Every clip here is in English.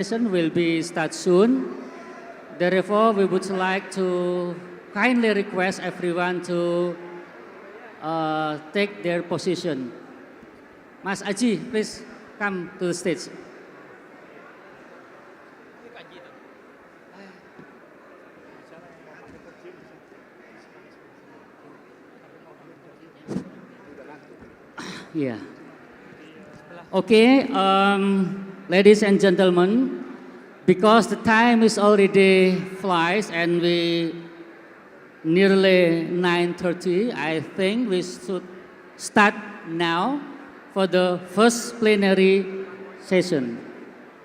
Session will be start soon. Therefore, we would like to kindly request everyone to take their position. Mas Aji, please come to the stage. Yeah. Okay, ladies and gentlemen, because the time is already flies and we nearly 9:30, I think we should start now for the first plenary session.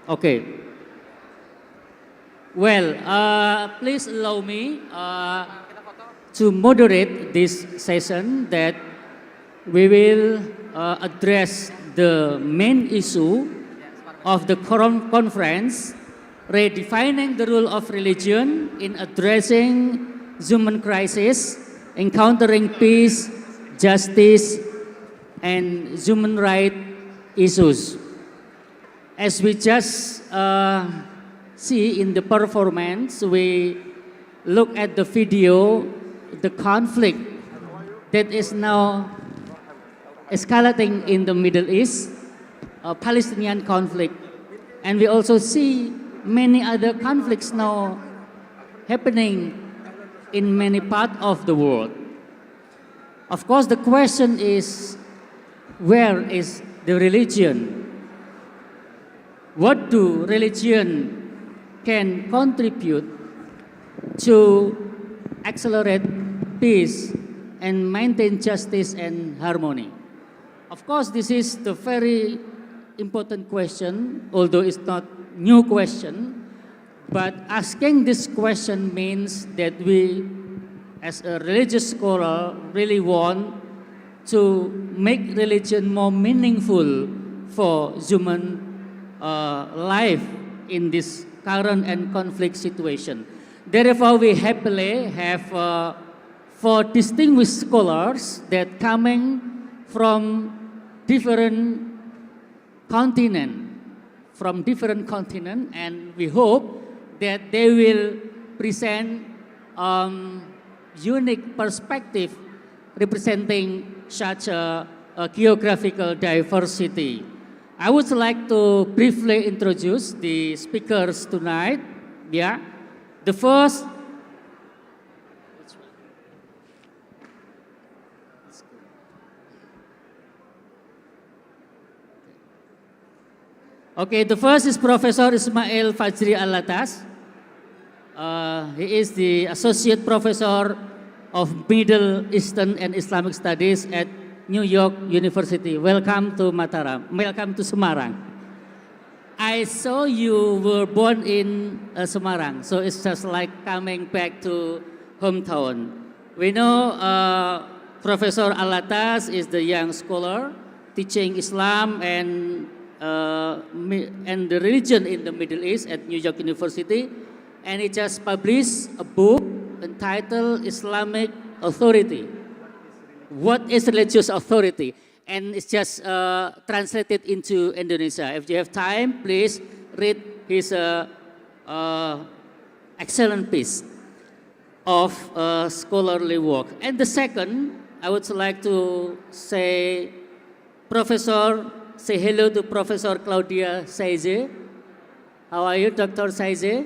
Okay. Well, please allow me to moderate this session that we will address the main issue of the conference, redefining the role of religion in addressing human crisis, encountering peace, justice, and human rights issues. As we just see in the performance, we look at the video, the conflict that is now escalating in the Middle East, a Palestinian conflict. And we also see many other conflicts now happening in many parts of the world. Of course, the question is, where is the religion? What do religion can contribute to accelerate peace and maintain justice and harmony? Of course, this is the very important question, although it's not new question, but asking this question means that we, as a religious scholar, really want to make religion more meaningful for human life in this current and conflict situation. Therefore, we happily have four distinguished scholars that coming from different continent, and we hope that they will present unique perspective representing such a geographical diversity. I would like to briefly introduce the speakers tonight. Yeah, the first. Okay, the first is Professor Ismail Fajri Alatas. He is the Associate Professor of Middle Eastern and Islamic Studies at New York University. Welcome to Mataram. Welcome to Semarang. I saw you were born in Semarang, so it's just like coming back to hometown. We know Professor Alatas is the young scholar teaching Islam and the religion in the Middle East at New York University, and he just published a book entitled Islamic Authority. What is religious authority? And it's just translated into Indonesia. If you have time, please read his excellent piece of scholarly work. And the second, I would like to say say hello to Professor Claudia Saize. How are you, Dr. Saize?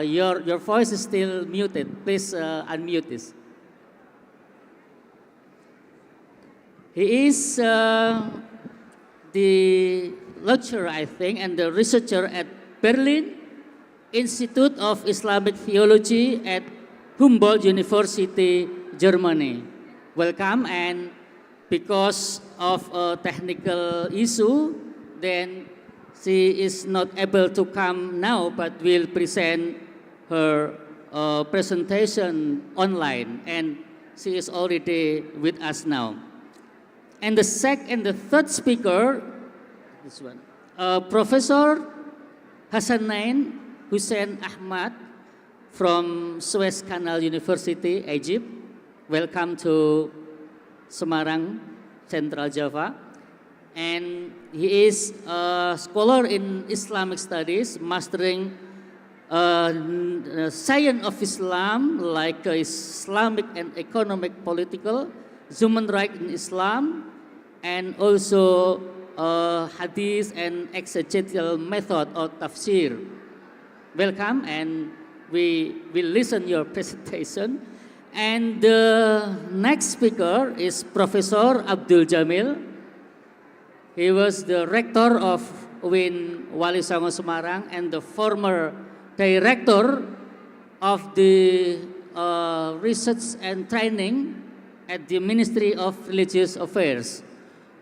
Your voice is still muted. Please unmute this. He is the lecturer, I think, and the researcher at Berlin Institute of Islamic Theology at Humboldt University, Germany. Welcome, and because of a technical issue, then she is not able to come now, but will present her presentation online, and she is already with us now. And the third speaker, this one, Professor Hassanain Hussein Ahmad from Suez Canal University, Egypt. Welcome to Semarang, Central Java. and he is a scholar in Islamic studies, mastering science of Islam, like Islamic and economic, political, human rights in Islam, and also hadith and exegetical method or tafsir. Welcome, and we will listen your presentation. And the next speaker is Professor Abdul Jamil. He was the rector of UIN Wali Songo Semarang and the former director of the research and training at the Ministry of Religious Affairs,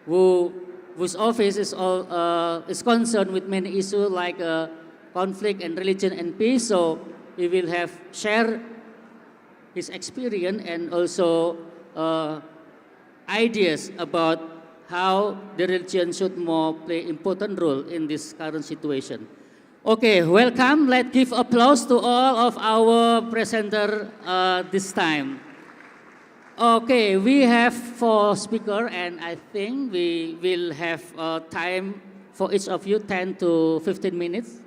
whose office is concerned with many issues like conflict and religion and peace. So he will have share his experience and also ideas about how the religion should more play important role in this current situation. Okay, welcome. Let's give applause to all of our presenter this time. Okay, we have 4 speakers, and I think we will have time for each of you 10 to 15 minutes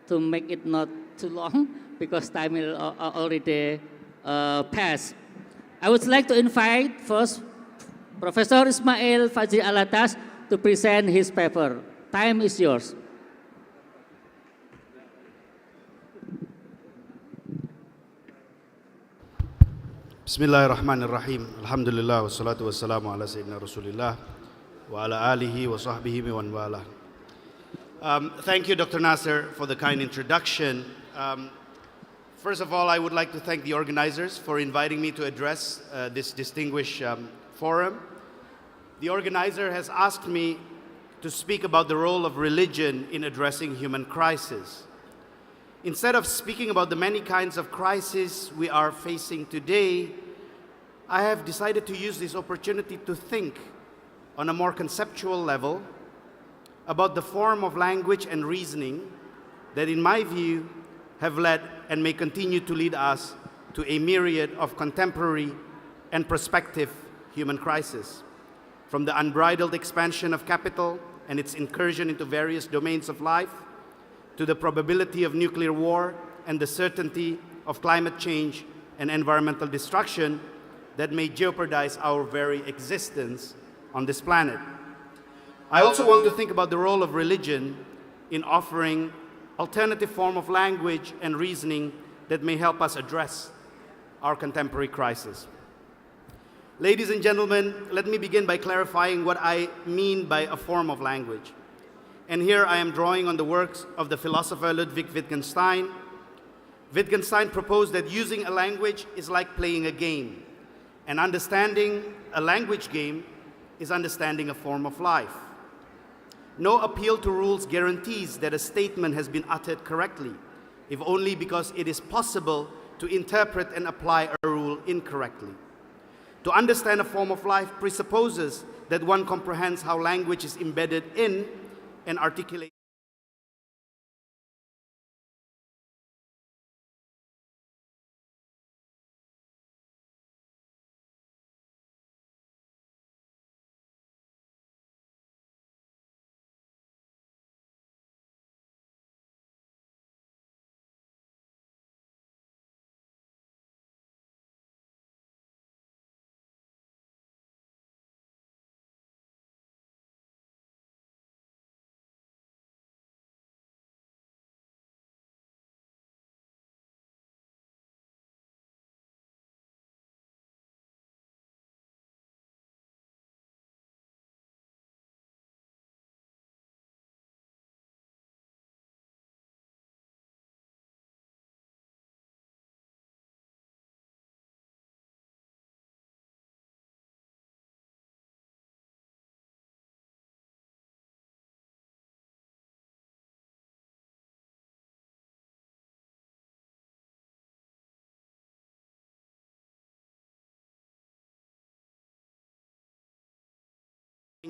to make it not too long because time will already pass. I would like to invite first Professor Ismail Fajri Alatas to present his paper. Time is yours. Bismillahirrahmanirrahim. Alhamdulillah wassalatu wassalamu ala sayyidina Rasulillah wa ala alihi wa sahbihi wa man wala. Thank you, Dr. Nasser, for the kind introduction. First of all, I would like to thank the organizers for inviting me to address this distinguished forum. The organizer has asked me to speak about the role of religion in addressing human crisis. Instead of speaking about the many kinds of crises we are facing today, I have decided to use this opportunity to think on a more conceptual level about the form of language and reasoning that, in my view, have led and may continue to lead us to a myriad of contemporary and prospective human crises, from the unbridled expansion of capital and its incursion into various domains of life, to the probability of nuclear war and the certainty of climate change and environmental destruction that may jeopardize our very existence on this planet. I also want to think about the role of religion in offering alternative form of language and reasoning that may help us address our contemporary crisis. Ladies and gentlemen, let me begin by clarifying what I mean by a form of language. And here I am drawing on the works of the philosopher Ludwig Wittgenstein. Wittgenstein proposed that using a language is like playing a game, and understanding a language game is understanding a form of life. No appeal to rules guarantees that a statement has been uttered correctly, if only because it is possible to interpret and apply a rule incorrectly. To understand a form of life presupposes that one comprehends how language is embedded in and articulates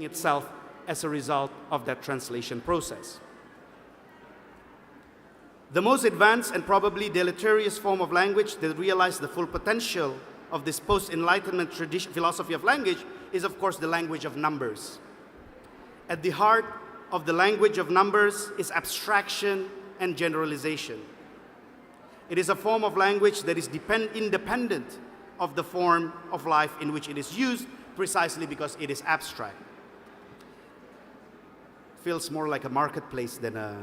itself as a result of that translation process. The most advanced and probably deleterious form of language that realized the full potential of this post-Enlightenment philosophy of language is, of course, the language of numbers. At the heart of the language of numbers is abstraction and generalization. It is a form of language that is independent of the form of life in which it is used, precisely because it is abstract. Feels more like a marketplace than a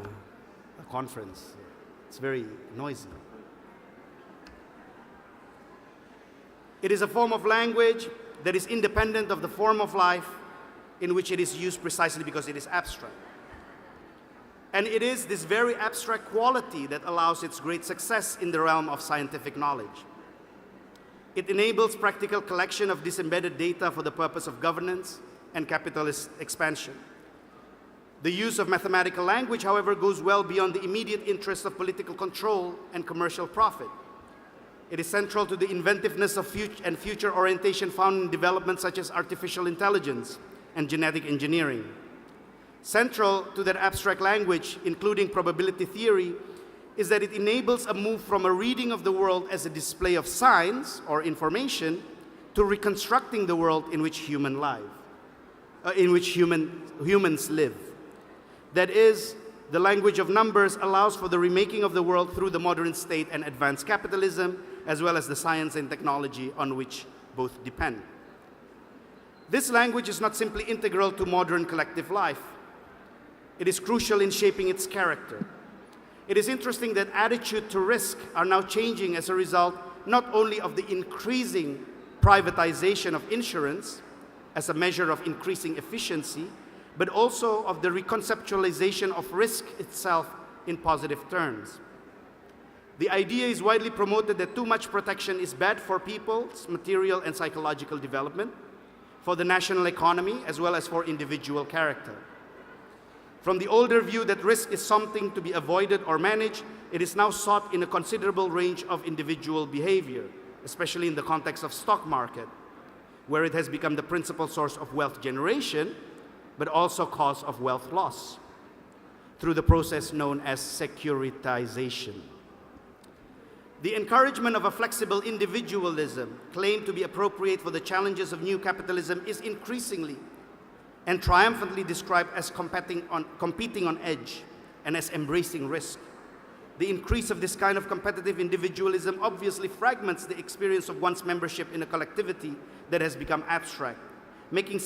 conference. It's very noisy. It is a form of language that is independent of the form of life in which it is used, precisely because it is abstract. And it is this very abstract quality that allows its great success in the realm of scientific knowledge. It enables practical collection of disembedded data for the purpose of governance and capitalist expansion. The use of mathematical language, however, goes well beyond the immediate interests of political control and commercial profit. It is central to the inventiveness of future orientation found in developments such as artificial intelligence and genetic engineering. Central to that abstract language, including probability theory, is that it enables a move from a reading of the world as a display of signs or information to reconstructing the world in which humans live. That is, the language of numbers allows for the remaking of the world through the modern state and advanced capitalism, as well as the science and technology on which both depend. This language is not simply integral to modern collective life. It is crucial in shaping its character. It is interesting that attitudes to risk are now changing as a result not only of the increasing privatization of insurance as a measure of increasing efficiency, but also of the reconceptualization of risk itself in positive terms. The idea is widely promoted that too much protection is bad for people's material and psychological development, for the national economy, as well as for individual character. From the older view that risk is something to be avoided or managed, it is now sought in a considerable range of individual behavior, especially in the context of stock market, where it has become the principal source of wealth generation, but also cause of wealth loss, through the process known as securitization. The encouragement of a flexible individualism, claimed to be appropriate for the challenges of new capitalism, is increasingly and triumphantly described as competing on edge and as embracing risk. The increase of this kind of competitive individualism obviously fragments the experience of one's membership in a collectivity that has become abstract, making the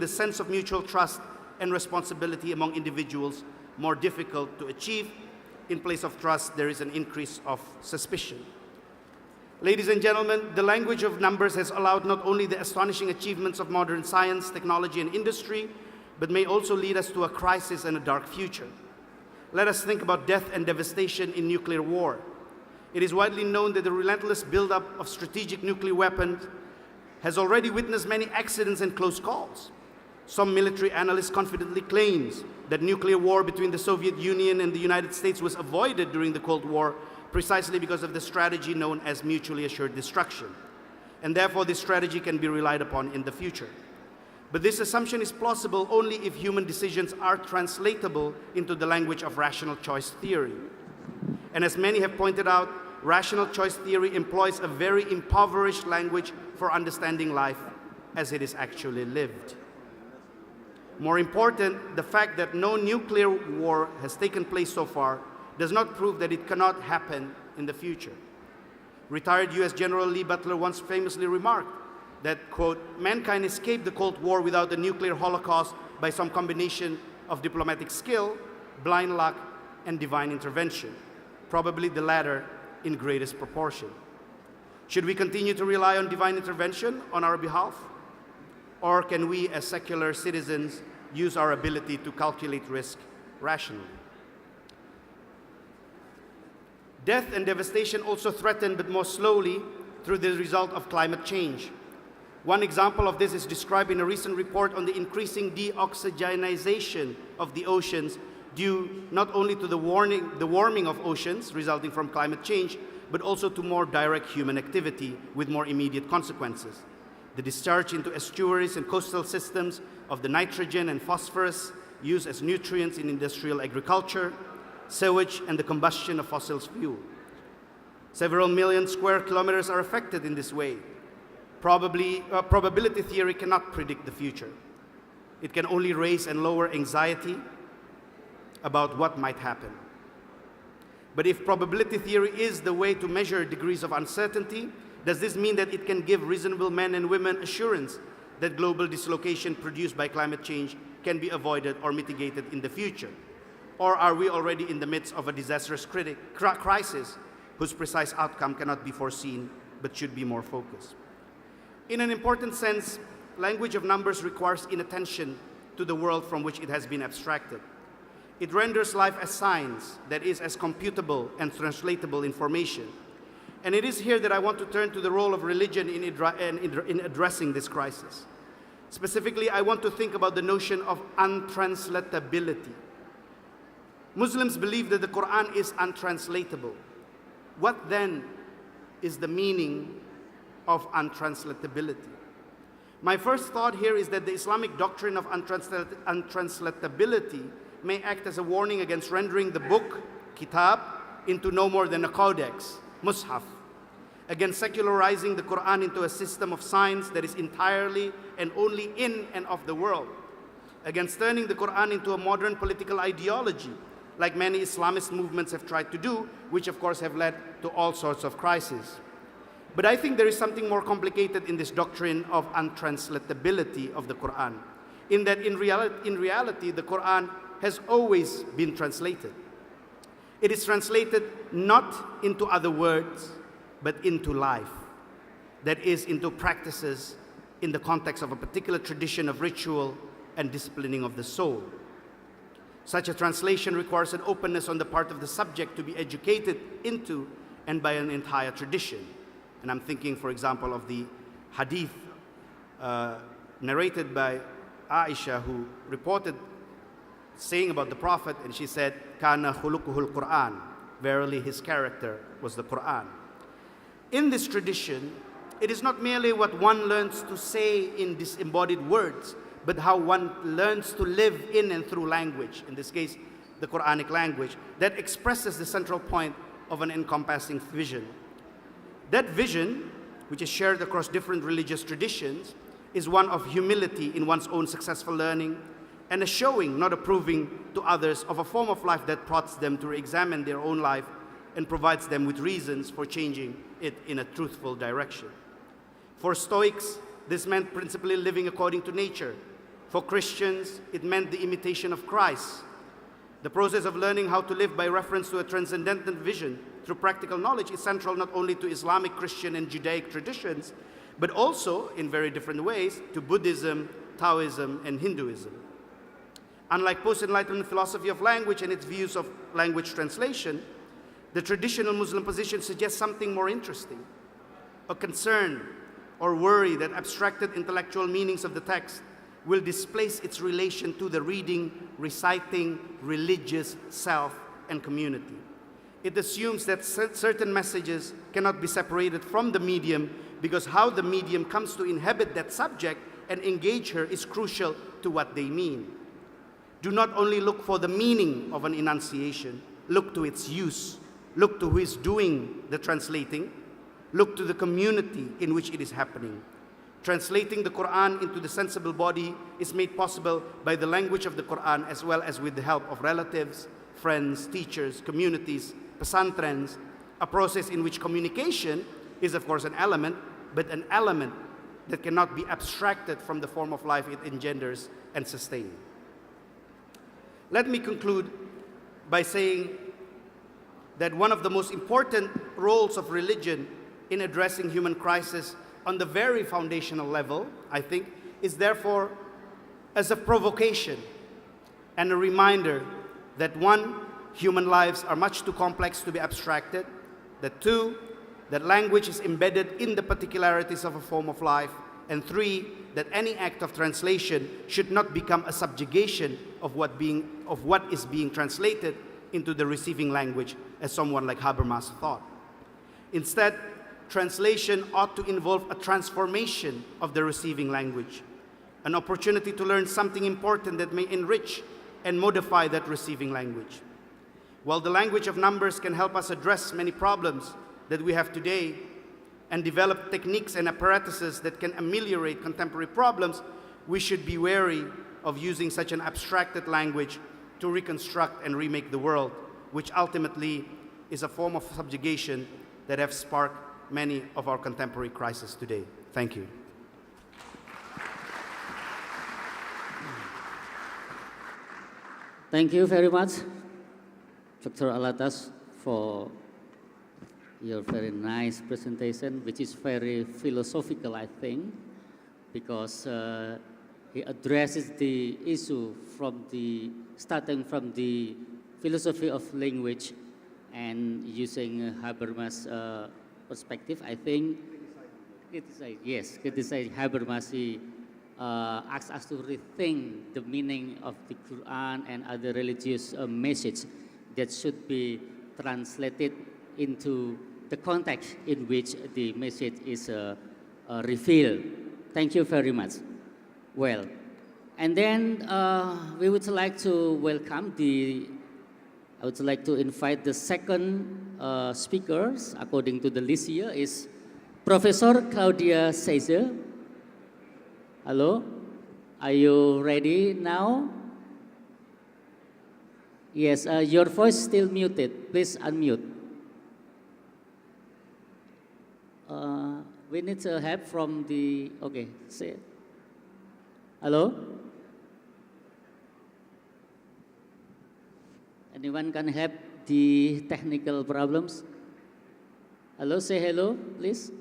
sense of mutual trust and responsibility among individuals more difficult to achieve. In place of trust, there is an increase of suspicion. Ladies and gentlemen, the language of numbers has allowed not only the astonishing achievements of modern science, technology, and industry, but may also lead us to a crisis and a dark future. Let us think about death and devastation in nuclear war. It is widely known that the relentless buildup of strategic nuclear weapons has already witnessed many accidents and close calls. Some military analysts confidently claim that nuclear war between the Soviet Union and the United States was avoided during the Cold War precisely because of the strategy known as mutually assured destruction. And therefore, this strategy can be relied upon in the future. But this assumption is plausible only if human decisions are translatable into the language of rational choice theory. And as many have pointed out, rational choice theory employs a very impoverished language for understanding life as it is actually lived. More important, the fact that no nuclear war has taken place so far does not prove that it cannot happen in the future. Retired US General Lee Butler once famously remarked that, quote, mankind escaped the Cold War without a nuclear holocaust by some combination of diplomatic skill, blind luck, and divine intervention, probably the latter in greatest proportion. Should we continue to rely on divine intervention on our behalf? Or can we, as secular citizens, use our ability to calculate risk rationally? Death and devastation also threaten, but more slowly, through the result of climate change. One example of this is described in a recent report on the increasing deoxygenization of the oceans due not only to the warming of oceans resulting from climate change, but also to more direct human activity with more immediate consequences. The discharge into estuaries and coastal systems of the nitrogen and phosphorus used as nutrients in industrial agriculture, sewage, and the combustion of fossil fuel. Several million square kilometers are affected in this way. Probability theory cannot predict the future. It can only raise and lower anxiety about what might happen. But if probability theory is the way to measure degrees of uncertainty, does this mean that it can give reasonable men and women assurance that global dislocation produced by climate change can be avoided or mitigated in the future? Or are we already in the midst of a disastrous crisis whose precise outcome cannot be foreseen but should be more focused? In an important sense, language of numbers requires inattention to the world from which it has been abstracted. It renders life as science, that is, as computable and translatable information. And it is here that I want to turn to the role of religion in addressing this crisis. Specifically, I want to think about the notion of untranslatability. Muslims believe that the Quran is untranslatable. What then is the meaning of untranslatability? My first thought here is that the Islamic doctrine of untranslatability may act as a warning against rendering the book, kitab, into no more than a codex, mushaf, against secularizing the Quran into a system of science that is entirely and only in and of the world, against turning the Quran into a modern political ideology, like many Islamist movements have tried to do, which of course have led to all sorts of crises. But I think there is something more complicated in this doctrine of untranslatability of the Quran, in that in reality, the Quran has always been translated. It is translated not into other words, but into life. That is, into practices in the context of a particular tradition of ritual and disciplining of the soul. Such a translation requires an openness on the part of the subject to be educated into and by an entire tradition. And I'm thinking, for example, of the hadith narrated by Aicis, who reported saying about the Prophet, and she said, "Kana khuluquhul Quran." Verily, his character was the Quran. In this tradition, it is not merely what one learns to say in disembodied words, but how one learns to live in and through language, in this case, the Quranic language, that expresses the central point of an encompassing vision. That vision, which is shared across different religious traditions, is one of humility in one's own successful learning, and a showing, not a proving, to others of a form of life that prompts them to examine their own life and provides them with reasons for changing it in a truthful direction. For Stoics, this meant principally living according to nature. For Christians, it meant the imitation of Christ. The process of learning how to live by reference to a transcendental vision through practical knowledge is central not only to Islamic, Christian, and Judaic traditions, but also, in very different ways, to Buddhism, Taoism, and Hinduism. Unlike post-Enlightenment philosophy of language and its views of language translation, the traditional Muslim position suggests something more interesting, a concern or worry that abstracted intellectual meanings of the text will displace its relation to the reading, reciting, religious self and community. It assumes that certain messages cannot be separated from the medium because how the medium comes to inhabit that subject and engage her is crucial to what they mean. Do not only look for the meaning of an enunciation, look to its use. Look to who is doing the translating. Look to the community in which it is happening. Translating the Quran into the sensible body is made possible by the language of the Quran as well as with the help of relatives, friends, teachers, communities, pesantrens, a process in which communication is of course an element, but an element that cannot be abstracted from the form of life it engenders and sustains. Let me conclude by saying that one of the most important roles of religion in addressing human crisis on the very foundational level, I think, is therefore as a provocation and a reminder that one, human lives are much too complex to be abstracted, that two, that language is embedded in the particularities of a form of life, and three, that any act of translation should not become a subjugation of what is being translated into the receiving language, as someone like Habermas thought. Instead, translation ought to involve a transformation of the receiving language, an opportunity to learn something important that may enrich and modify that receiving language. While the language of numbers can help us address many problems that we have today and develop techniques and apparatuses that can ameliorate contemporary problems, we should be wary of using such an abstracted language to reconstruct and remake the world, which ultimately is a form of subjugation that have sparked many of our contemporary crises today. Thank you. Thank you very much, Dr. Alatas, for your very nice presentation, which is very philosophical, I think, because he addresses the issue starting from the philosophy of language and using Habermas' perspective. I think, criticizing Habermas, he asks us to rethink the meaning of the Quran and other religious message that should be translated into the context in which the message is revealed. Thank you very much. Well, and then we would like to welcome I would like to invite the second speakers, according to the list here, is Professor Claudia Caesar. Hello, are you ready now? Yes, your voice still muted. Please unmute. We need help from the, okay, say it. Hello? Anyone can help the technical problems? Hello, say hello, please.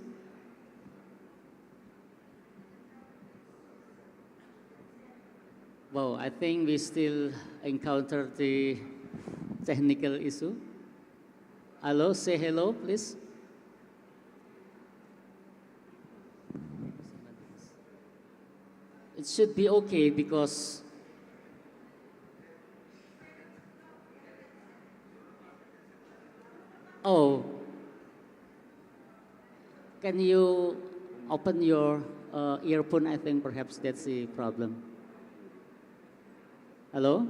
Wow, I think we still encounter the technical issue. Hello, say hello, please. It should be okay because can you open your earphone? I think perhaps that's the problem. Hello?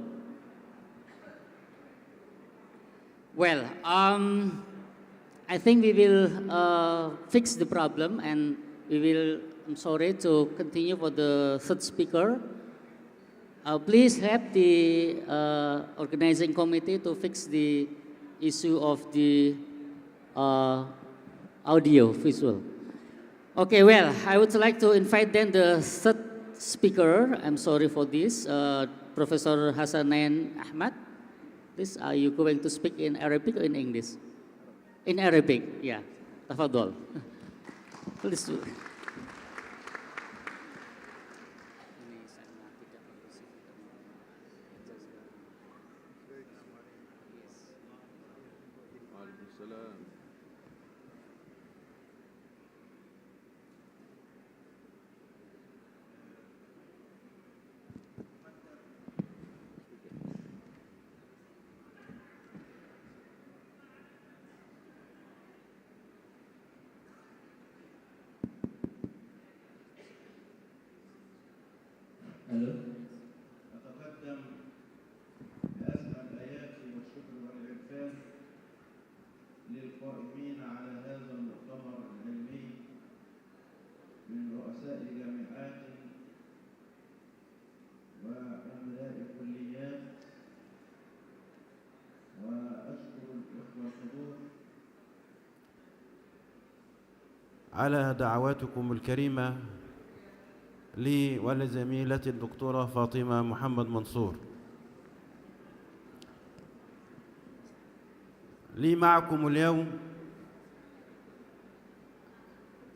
Well, I think we will fix the problem and we will, I'm sorry, to continue for the third speaker. Please help the organizing committee to fix the issue of the audio visual. Okay, well, I would like to invite then the third speaker. I'm sorry for this, Professor Hassanein Ahmad. Please, are you going to speak in Arabic or in English? In Arabic, yeah. Tafadol. Please do. أتقدم بأسمى الآيات والشكر والعرفان للقائمين على هذا المؤتمر العلمي من رؤساء جامعات وعملاء كليات، وأشكر الإخوة الحضور على دعواتكم الكريمة لي ولزميلتي الدكتورة فاطمة محمد منصور. لي معكم اليوم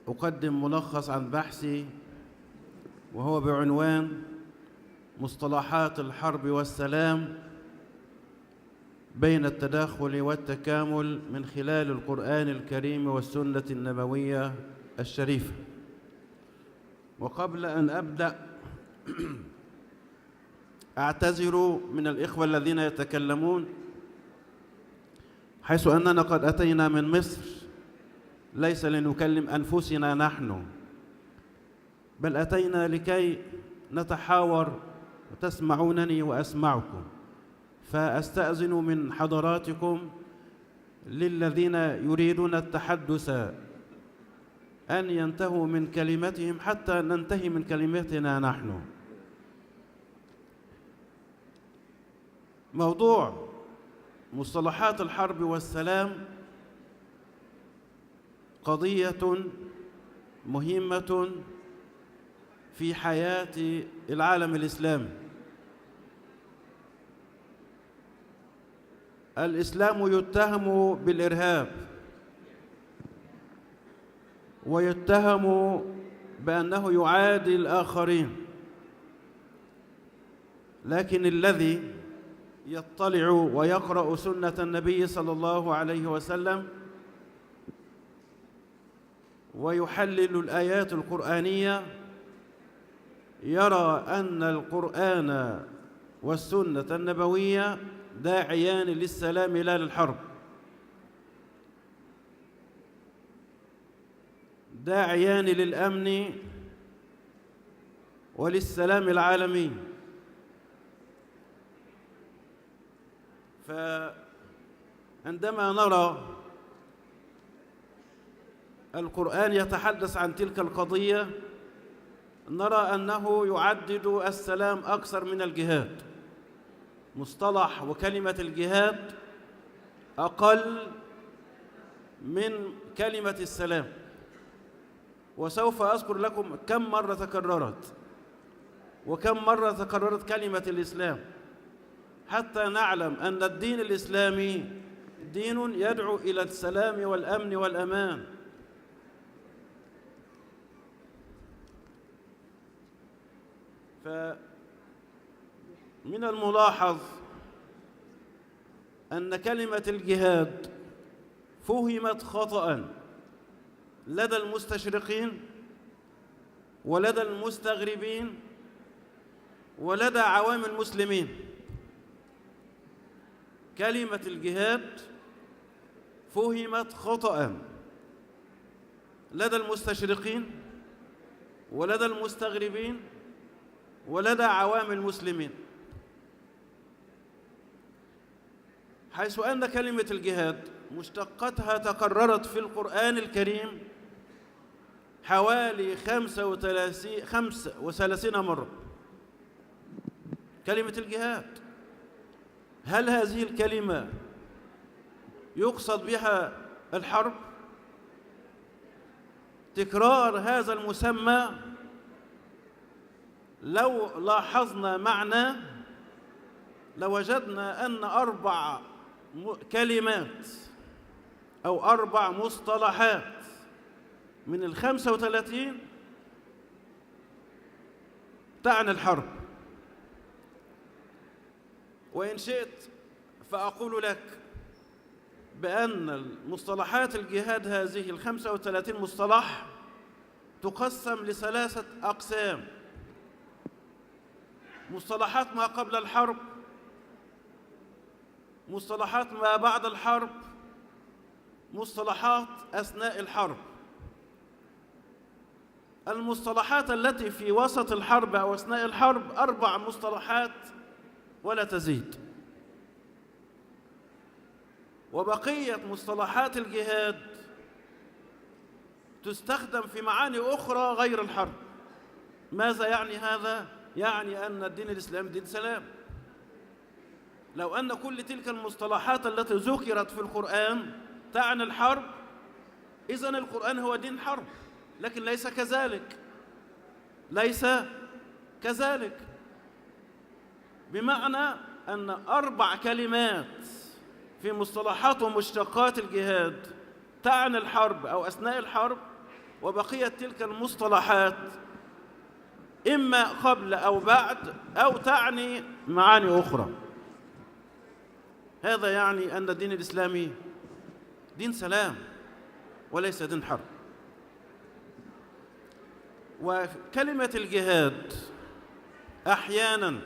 أقدم ملخص عن بحثي، وهو بعنوان مصطلحات الحرب والسلام بين التداخل والتكامل من خلال القرآن الكريم والسنة النبوية الشريفة. وقبل أن أبدأ أعتذر من الإخوة الذين يتكلمون، حيث أننا قد أتينا من مصر ليس لنكلم أنفسنا نحن، بل أتينا لكي نتحاور وتسمعونني وأسمعكم. فأستأذن من حضراتكم للذين يريدون التحدث أن ينتهوا من كلمتهم حتى ننتهي من كلمتنا نحن. موضوع مصطلحات الحرب والسلام قضية مهمة في حياة العالم الإسلامي. الإسلام يتهم بالإرهاب، ويتهم بأنه يعادي الآخرين، لكن الذي يطلع ويقرأ سنة النبي صلى الله عليه وسلم ويحلل الآيات القرآنية يرى أن القرآن والسنة النبوية داعيان للسلام لا للحرب، داعيان للأمن وللسلام العالمي. فعندما نرى القرآن يتحدث عن تلك القضية نرى أنه يعدد السلام أكثر من الجهاد. مصطلح وكلمة الجهاد أقل من كلمة السلام، وسوف أذكر لكم كم مرة تكررت وكم مرة تكررت كلمة الإسلام حتى نعلم أن الدين الإسلامي دين يدعو إلى السلام والأمن والأمان. فمن الملاحظ أن كلمة الجهاد فهمت خطأ لدى المستشرقين ولدى المستغربين ولدى عوام المسلمين. كلمة الجهاد فهمت خطأ لدى المستشرقين ولدى المستغربين ولدى عوام المسلمين، حيث أن كلمة الجهاد مشتقاتها تكررت في القرآن الكريم حوالي 35 مرة. كلمة الجهاد، هل هذه الكلمة يقصد بها الحرب؟ تكرار هذا المسمى لو لاحظنا معناه لوجدنا أن 4 كلمات أو 4 مصطلحات من 35 تعني الحرب. وإن شئت فأقول لك بأن المصطلحات الجهاد هذه 35 مصطلح تقسم ل3 أقسام: مصطلحات ما قبل الحرب، مصطلحات ما بعد الحرب، مصطلحات أثناء الحرب. المصطلحات التي في وسط الحرب أو أثناء الحرب 4 مصطلحات ولا تزيد، وبقية مصطلحات الجهاد تستخدم في معاني أخرى غير الحرب. ماذا يعني هذا؟ يعني أن الدين الإسلامي دين سلام. لو أن كل تلك المصطلحات التي ذكرت في القرآن تعني الحرب، إذن القرآن هو دين حرب، لكن ليس كذلك، ليس كذلك. بمعنى أن 4 كلمات في مصطلحات ومشتقات الجهاد تعني الحرب أو أثناء الحرب، وبقية تلك المصطلحات إما قبل أو بعد أو تعني معاني أخرى. هذا يعني أن الدين الإسلامي دين سلام وليس دين حرب. وكلمة الجهاد أحياناً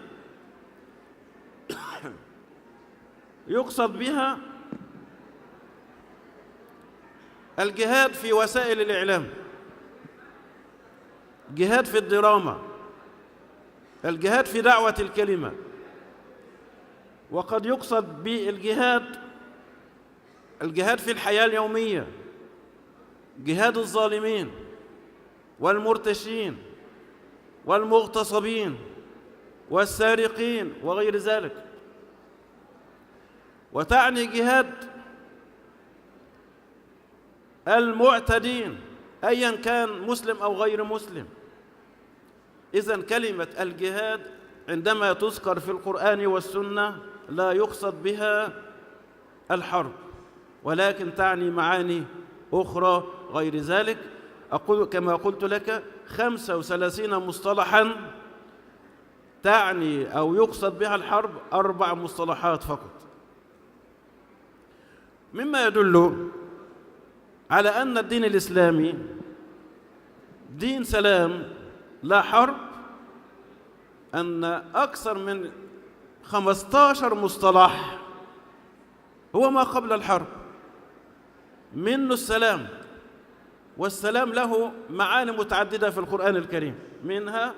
يقصد بها الجهاد في وسائل الإعلام، جهاد في الدراما، الجهاد في دعوة الكلمة. وقد يقصد بالجهاد الجهاد في الحياة اليومية، جهاد الظالمين والمرتشين والمغتصبين والسارقين وغير ذلك. وتعني جهاد المعتدين أيا كان مسلم أو غير مسلم. إذن كلمة الجهاد عندما تذكر في القرآن والسنة لا يقصد بها الحرب، ولكن تعني معاني أخرى غير ذلك. أقول كما قلت لك 35 مصطلحا تعني أو يقصد بها الحرب 4 مصطلحات فقط، مما يدل على أن الدين الإسلامي دين سلام لا حرب، أن أكثر من 15 مصطلح هو ما قبل الحرب منه السلام. والسلام له معاني متعددة في القرآن الكريم، منها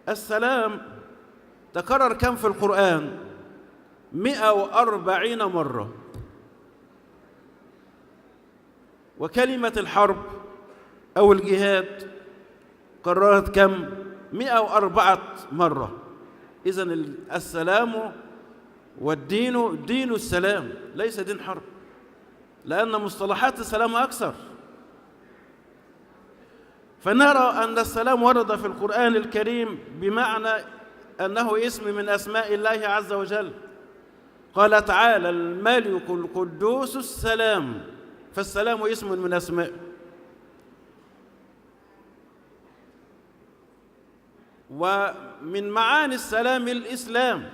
السلام تكرر كم في القرآن؟ 140 مرة. وكلمة الحرب أو الجهاد كررت كم؟ 104 مرة. إذن السلام والدين دين السلام ليس دين حرب، لأن مصطلحات السلام أكثر. فنرى أن السلام ورد في القرآن الكريم بمعنى أنه اسم من أسماء الله عز وجل. قال تعالى: الملك القدوس السلام، فالسلام اسم من أسماء. ومن معاني السلام الإسلام،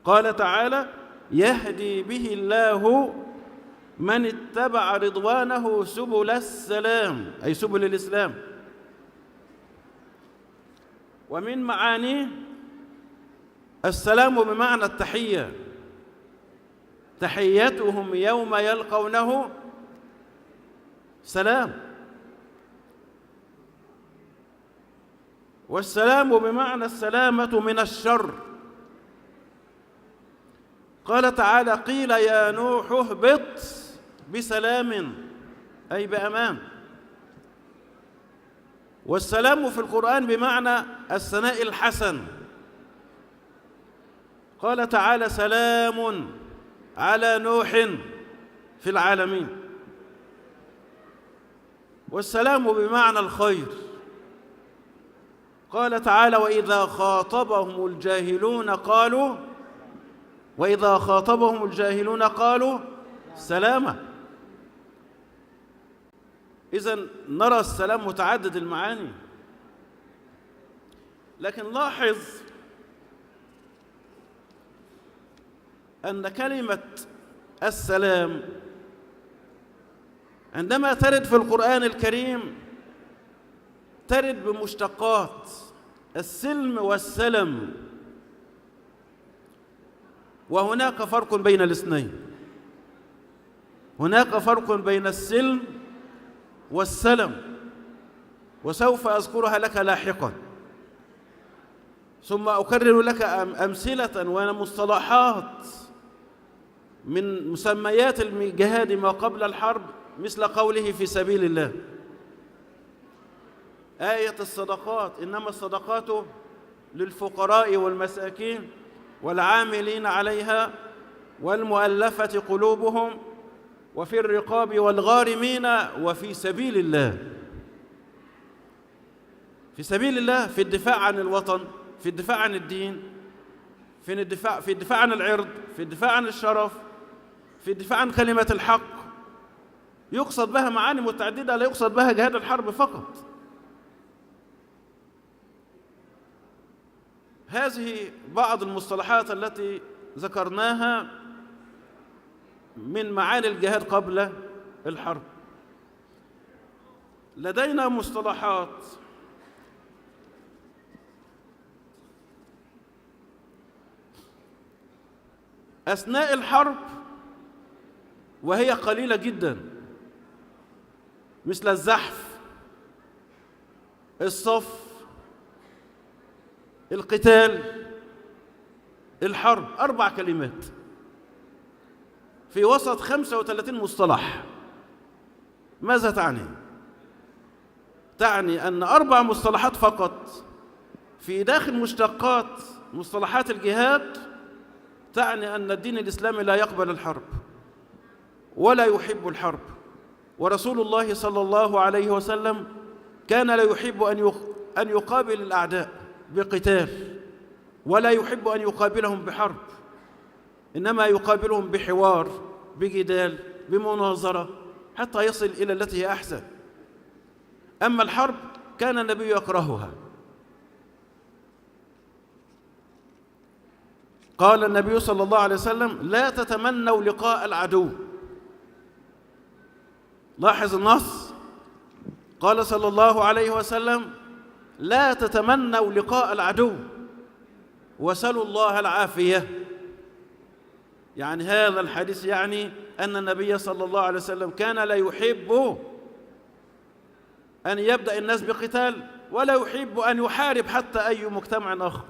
قال تعالى: يهدي به الله من اتبع رضوانه سبل السلام، أي سبل الإسلام. ومن معانيه السلام بمعنى التحية، تحيتهم يوم يلقونه سلام. والسلام بمعنى السلامة من الشر. قال تعالى: قيل يا نوح اهبط بسلام، أي بأمان. والسلام في القرآن بمعنى الثناء الحسن. قال تعالى: سلام على نوح في العالمين. والسلام بمعنى الخير. قال تعالى: وإذا خاطبهم الجاهلون قالوا سلاما. إذن نرى السلام متعدد المعاني، لكن لاحظ أن كلمة السلام عندما ترد في القرآن الكريم ترد بمشتقات السلم والسلم، وهناك فرق بين الاثنين. هناك فرق بين السلم والسلم، وسوف أذكرها لك لاحقا. ثم أكرر لك أمثلة ومصطلحات من مسميات الجهاد ما قبل الحرب، مثل قوله في سبيل الله، آية الصدقات: إنما الصدقات للفقراء والمساكين والعاملين عليها والمؤلفة قلوبهم وفي الرقاب والغارمين وفي سبيل الله. في سبيل الله، في الدفاع عن الوطن، في الدفاع عن الدين، في الدفاع عن العرض، في الدفاع عن الشرف، في الدفاع عن كلمة الحق. يقصد بها معاني متعددة، لا يقصد بها جهاد الحرب فقط. هذه بعض المصطلحات التي ذكرناها من معاني الجهاد قبل الحرب. لدينا مصطلحات أثناء الحرب وهي قليلة جدا، مثل الزحف، الصف، القتال، الحرب. 4 كلمات في وسط 35 مصطلح. ماذا تعني؟ تعني أن 4 مصطلحات فقط في داخل مشتقات مصطلحات الجهاد تعني أن الدين الإسلامي لا يقبل الحرب ولا يحب الحرب. ورسول الله صلى الله عليه وسلم كان لا يحب أن يقابل الأعداء بقتال، ولا يحب أن يقابلهم بحرب، إنما يقابلهم بحوار، بجدال، بمناظرة، حتى يصل إلى التي هي أحسن. أما الحرب كان النبي يكرهها. قال النبي صلى الله عليه وسلم: لا تتمنوا لقاء العدو. لاحظ النص، قال صلى الله عليه وسلم: لا تتمنوا لقاء العدو وسلوا الله العافية. يعني هذا الحديث يعني أن النبي صلى الله عليه وسلم كان لا يحب أن يبدأ الناس بقتال، ولا يحب أن يحارب حتى أي مجتمع آخر.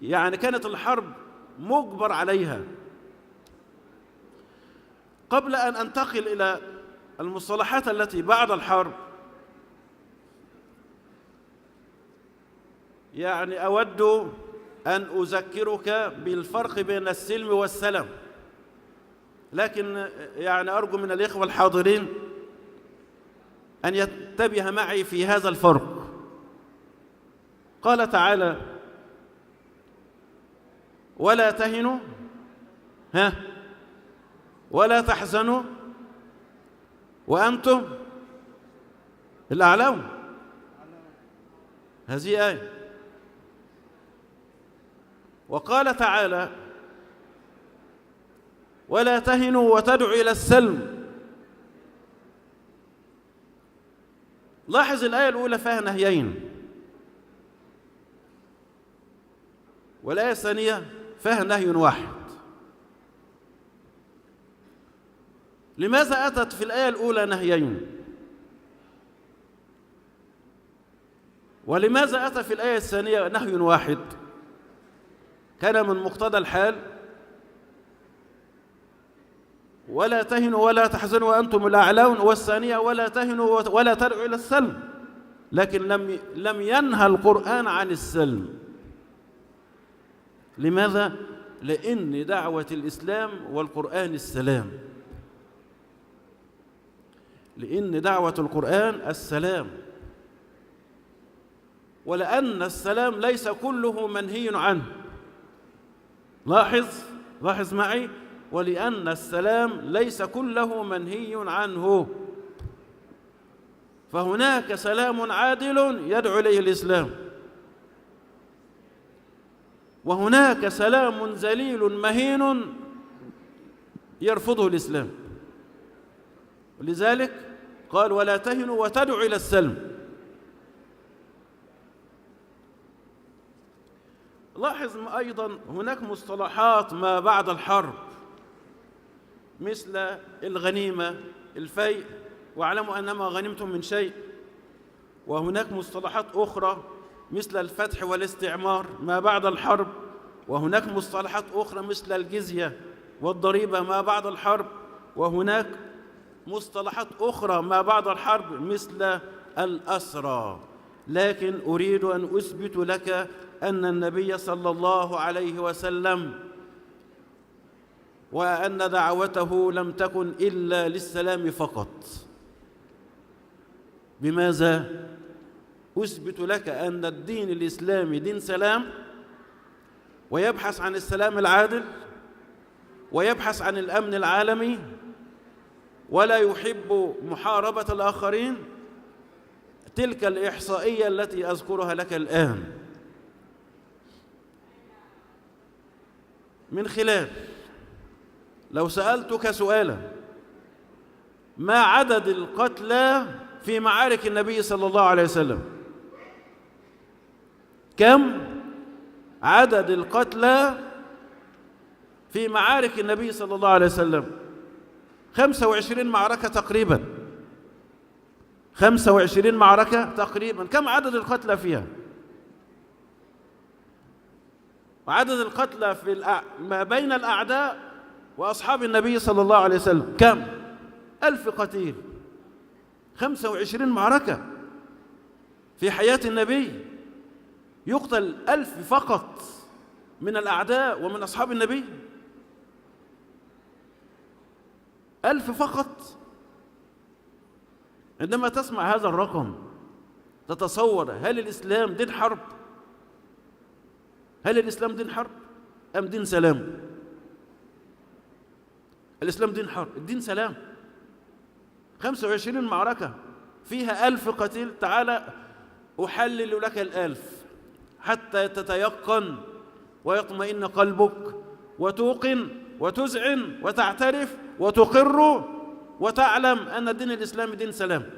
يعني كانت الحرب مجبر عليها. قبل أن أنتقل إلى المصطلحات التي بعد الحرب، يعني أود أن أذكرك بالفرق بين السلم والسلم، لكن يعني أرجو من الإخوة الحاضرين أن ينتبه معي في هذا الفرق. قال تعالى: ولا تهنوا ولا تحزنوا وأنتم الأعلون. هذه آية. وقال تعالى: ولا تهنوا وتدعوا إلى السلم. لاحظ الآية الأولى فيها نهيين، والآية الثانية فيها نهي واحد. لماذا أتت في الآية الأولى نهيين؟ ولماذا أتى في الآية الثانية نهي واحد؟ كان من مقتضى الحال: ولا تهنوا ولا تحزنوا وأنتم الأعلون، والثانية: ولا تهنوا ولا تدعوا إلى السلم. لكن لم ينهى القرآن عن السلم. لماذا؟ لأن دعوة الإسلام والقرآن السلام، لأن دعوة القرآن السلام، ولأن السلام ليس كله منهي عنه. لاحظ معي: ولأن السلام ليس كله منهي عنه، فهناك سلام عادل يدعو إليه الإسلام، وهناك سلام ذليل مهين يرفضه الإسلام. ولذلك قال: ولا تهنوا وتدعوا إلى السلم. لاحظ أيضا هناك مصطلحات ما بعد الحرب، مثل الغنيمة، الفيء، واعلموا أنما غنمتم من شيء. وهناك مصطلحات أخرى مثل الفتح والاستعمار ما بعد الحرب. وهناك مصطلحات أخرى مثل الجزية والضريبة ما بعد الحرب. وهناك مصطلحات أخرى ما بعد الحرب مثل الأسرى. لكن أريد أن أثبت لك أن النبي صلى الله عليه وسلم وأن دعوته لم تكن إلا للسلام فقط. بماذا؟ أثبت لك أن الدين الإسلامي دين سلام، ويبحث عن السلام العادل، ويبحث عن الأمن العالمي، ولا يحب محاربة الآخرين. تلك الإحصائية التي أذكرها لك الآن من خلال، لو سألتك سؤالا: ما عدد القتلى في معارك النبي صلى الله عليه وسلم؟ كم عدد القتلى في معارك النبي صلى الله عليه وسلم؟ 25 معركة تقريبا، 25 معركة تقريبا. كم عدد القتلى فيها؟ وعدد القتلى ما بين الأعداء وأصحاب النبي صلى الله عليه وسلم كم؟ 1000 قتيل. 25 معركة في حياة النبي، يقتل 1000 فقط من الأعداء ومن أصحاب النبي. 1000 فقط. عندما تسمع هذا الرقم تتصور هل الإسلام دين حرب؟ هل الإسلام دين حرب أم دين سلام؟ الإسلام دين حرب، الدين سلام. 25 معركة فيها 1000 قتيل. تعالى أحلل لك 1000 حتى تتيقن ويطمئن قلبك وتوقن وتذعن وتعترف وتقر وتعلم أن الدين الإسلامي دين سلام.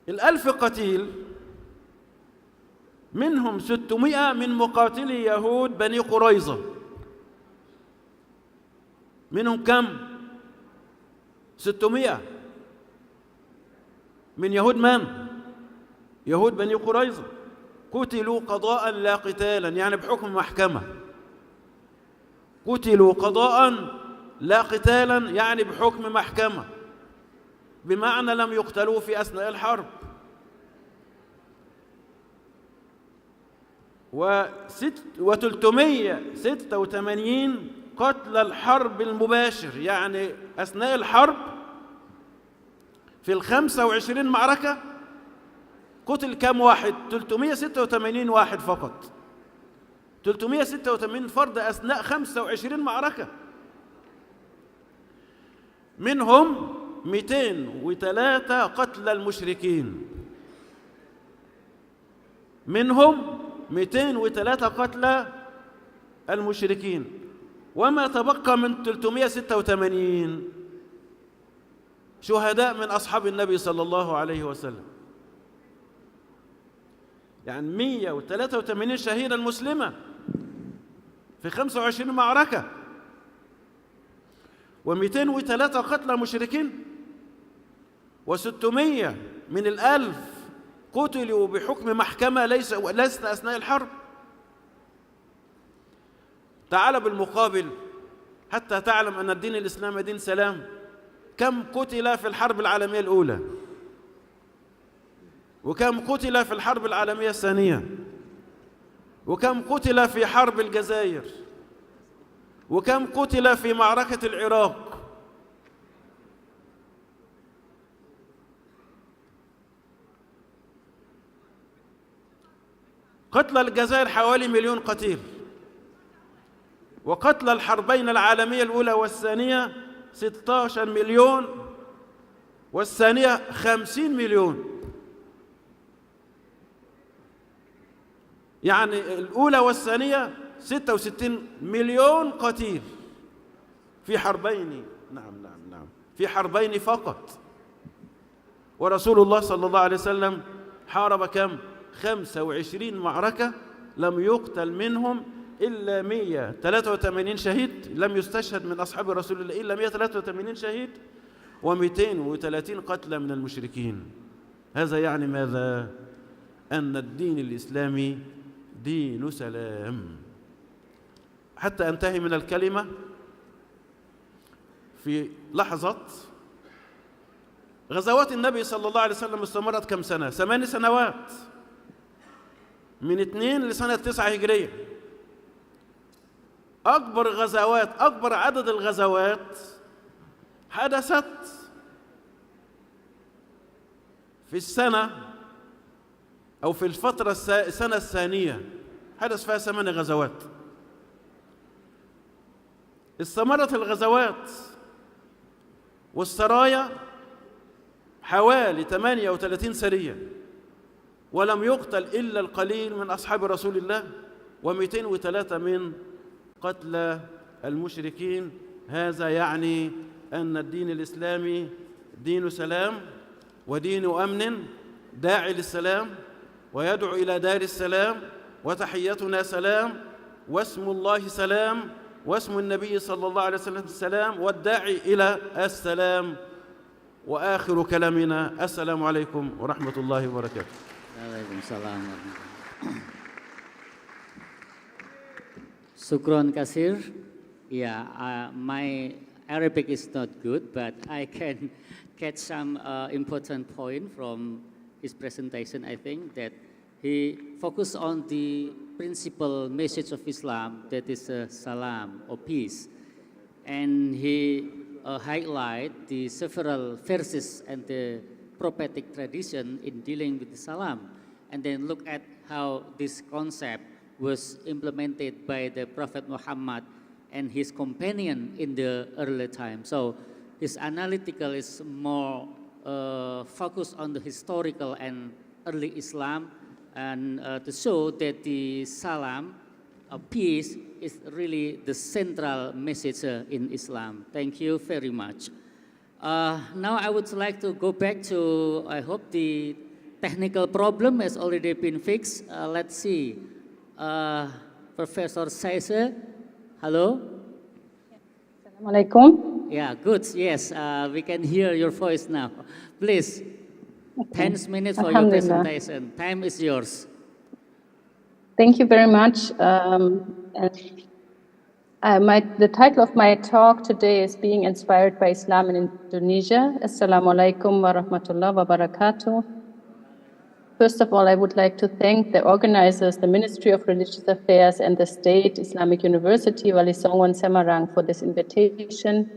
1000 قتيل منهم 600 من مقاتلي يهود بني قريظة. منهم كم؟ 600 من يهود من؟ يهود بني قريظة. قتلوا قضاء لا قتالا، يعني بحكم محكمة. قتلوا قضاء لا قتالا يعني بحكم محكمة، بمعنى لم يقتلوا في أثناء الحرب. و386 قتل الحرب المباشر، يعني أثناء الحرب في 25 معركة قتل كم واحد؟ 386 واحد فقط. 386 فرد أثناء 25 معركة. منهم 203 قتل المشركين. منهم 203 قتل المشركين. وما تبقى من 386 شهداء من أصحاب النبي صلى الله عليه وسلم. يعني 183 شهيدا مسلمة في 25 معركة، و203 قتلى مشركين، و600 من 1000 قتلوا بحكم محكمة ليست أثناء الحرب. تعال بالمقابل حتى تعلم أن الدين الإسلامي دين سلام. كم قتل في الحرب العالمية الأولى؟ وكم قتل في الحرب العالمية الثانية؟ وكم قتل في حرب الجزائر؟ وكم قتل في معركة العراق؟ قتل الجزائر حوالي 1,000,000 قتيل، وقتل الحربين العالمية الأولى والثانية 16 مليون، والثانية 50 مليون. يعني الأولى والثانية 66 مليون قتيل في حربين. نعم في حربين فقط. ورسول الله صلى الله عليه وسلم حارب كم؟ 25 معركة، لم يقتل منهم إلا 183 شهيد، لم يستشهد من أصحاب رسول الله إلا 183 شهيد، و230 قتلى من المشركين. هذا يعني ماذا؟ أن الدين الإسلامي دين سلام. حتى أنتهي من الكلمة في لحظة. غزوات النبي صلى الله عليه وسلم استمرت كم سنة؟ 8 سنوات، من 2 لسنة 9 هجرية. أكبر عدد الغزوات حدثت في السنة أو في السنة الثانية، حدث فيها 8 غزوات. استمرت الغزوات والسرايا حوالي 38 سرية، ولم يقتل إلا القليل من أصحاب رسول الله، و203 من قتل المشركين. هذا يعني أن الدين الإسلامي دين سلام ودين أمن، داعي للسلام ويدعو إلى دار السلام، وتحيتنا سلام، واسم الله سلام، واسم النبي صلى الله عليه وسلم سلام، والداعي إلى السلام. وآخر كلامنا السلام عليكم ورحمة الله وبركاته. Waalaikumsalam. Shukran kasir. Yeah, my Arabic is not good, but I can get some important point from his presentation. I think that he focused on the principal message of Islam, that is salam or peace. And he highlight the several verses and the prophetic tradition in dealing with the salam, and then look at how this concept was implemented by the Prophet Muhammad and his companion in the early time. So his analytical is more focused on the historical and early Islam, and to show that the salam, peace, is really the central message in Islam. Thank you very much. Now I would like to go back to, I hope the technical problem has already been fixed. Let's see. Professor Aicis, hello? Assalamualaikum. Yeah, good. Yes, we can hear your voice now. Please, 10 minutes for your presentation. Time is yours. Thank you very much. The title of my talk today is Being Inspired by Islam in Indonesia. Assalamualaikum warahmatullahi wabarakatuh. First of all, I would like to thank the organizers, the Ministry of Religious Affairs and the State Islamic University, Wali Songon Semarang, for this invitation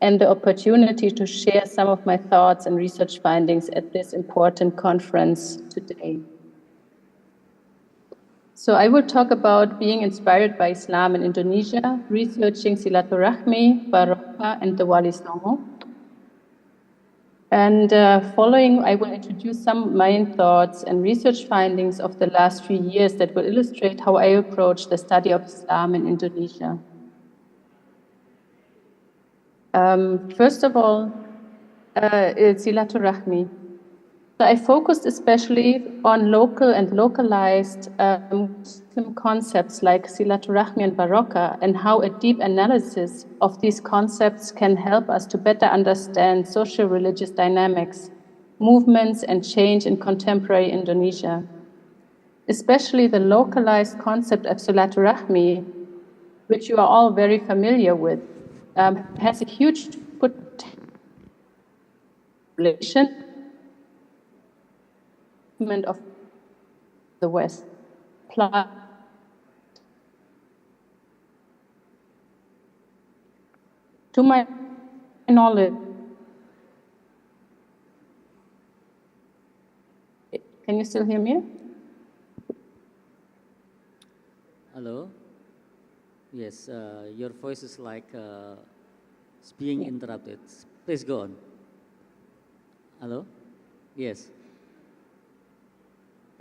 and the opportunity to share some of my thoughts and research findings at this important conference today. So I will talk about being inspired by Islam in Indonesia, researching Silaturahmi, Barokah, and the Wali Songo. And following, I will introduce some main thoughts and research findings of the last few years that will illustrate how I approach the study of Islam in Indonesia. First of all, Silaturahmi. So I focused especially on local and localized Muslim concepts like Silaturahmi and Barokah, and how a deep analysis of these concepts can help us to better understand social religious dynamics, movements, and change in contemporary Indonesia. Especially the localized concept of Silaturahmi, which you are all very familiar with, has a huge potential of the West. To my knowledge, can you still hear me? Hello? Yes, your voice is like it's being interrupted. Please go on. Hello? Yes.